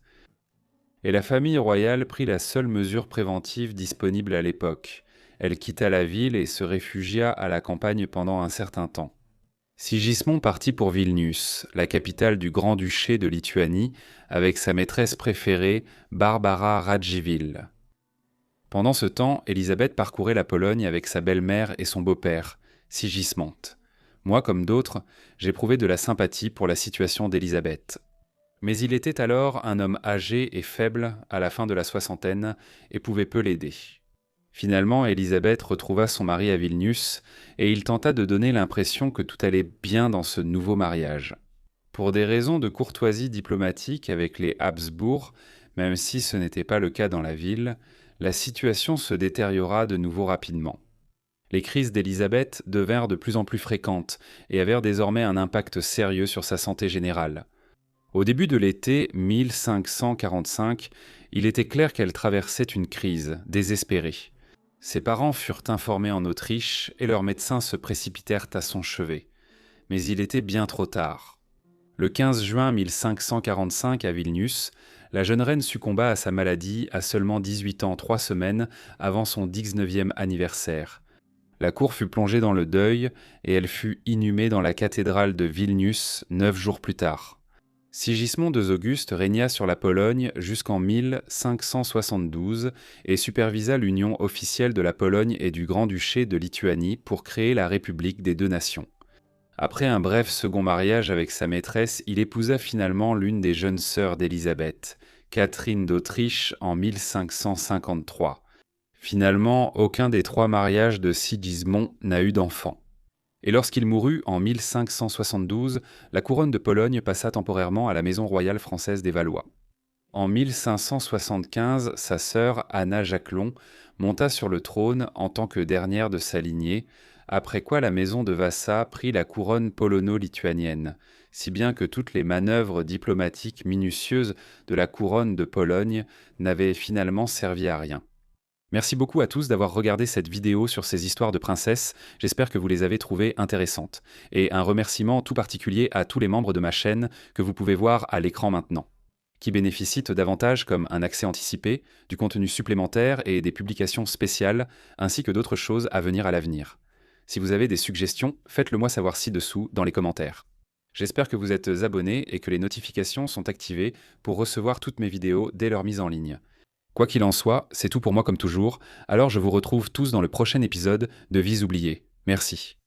Speaker 1: Et la famille royale prit la seule mesure préventive disponible à l'époque. Elle quitta la ville et se réfugia à la campagne pendant un certain temps. Sigismond partit pour Vilnius, la capitale du Grand-Duché de Lituanie, avec sa maîtresse préférée, Barbara Radziwiłł. Pendant ce temps, Élisabeth parcourait la Pologne avec sa belle-mère et son beau-père, Sigismond. Moi, comme d'autres, j'éprouvais de la sympathie pour la situation d'Élisabeth. Mais il était alors un homme âgé et faible à la fin de la soixantaine et pouvait peu l'aider. Finalement, Élisabeth retrouva son mari à Vilnius et il tenta de donner l'impression que tout allait bien dans ce nouveau mariage. Pour des raisons de courtoisie diplomatique avec les Habsbourg, même si ce n'était pas le cas dans la ville, la situation se détériora de nouveau rapidement. Les crises d'Élisabeth devinrent de plus en plus fréquentes et avaient désormais un impact sérieux sur sa santé générale. Au début de l'été 1545, il était clair qu'elle traversait une crise, désespérée. Ses parents furent informés en Autriche et leurs médecins se précipitèrent à son chevet. Mais il était bien trop tard. Le 15 juin 1545 à Vilnius, la jeune reine succomba à sa maladie à seulement 18 ans 3 semaines avant son 19e anniversaire. La cour fut plongée dans le deuil et elle fut inhumée dans la cathédrale de Vilnius 9 jours plus tard. Sigismond II Auguste régna sur la Pologne jusqu'en 1572 et supervisa l'union officielle de la Pologne et du Grand-Duché de Lituanie pour créer la République des deux nations. Après un bref second mariage avec sa maîtresse, il épousa finalement l'une des jeunes sœurs d'Élisabeth, Catherine d'Autriche, en 1553. Finalement, aucun des 3 mariages de Sigismond n'a eu d'enfant. Et lorsqu'il mourut en 1572, la couronne de Pologne passa temporairement à la maison royale française des Valois. En 1575, sa sœur Anna Jacquelon monta sur le trône en tant que dernière de sa lignée, après quoi la maison de Vassa prit la couronne polono-lituanienne, si bien que toutes les manœuvres diplomatiques minutieuses de la couronne de Pologne n'avaient finalement servi à rien. Merci beaucoup à tous d'avoir regardé cette vidéo sur ces histoires de princesses, j'espère que vous les avez trouvées intéressantes. Et un remerciement tout particulier à tous les membres de ma chaîne que vous pouvez voir à l'écran maintenant, qui bénéficient d'avantages comme un accès anticipé, du contenu supplémentaire et des publications spéciales, ainsi que d'autres choses à venir à l'avenir. Si vous avez des suggestions, faites-le moi savoir ci-dessous dans les commentaires. J'espère que vous êtes abonnés et que les notifications sont activées pour recevoir toutes mes vidéos dès leur mise en ligne. Quoi qu'il en soit, c'est tout pour moi comme toujours, alors je vous retrouve tous dans le prochain épisode de Vies oubliées. Merci.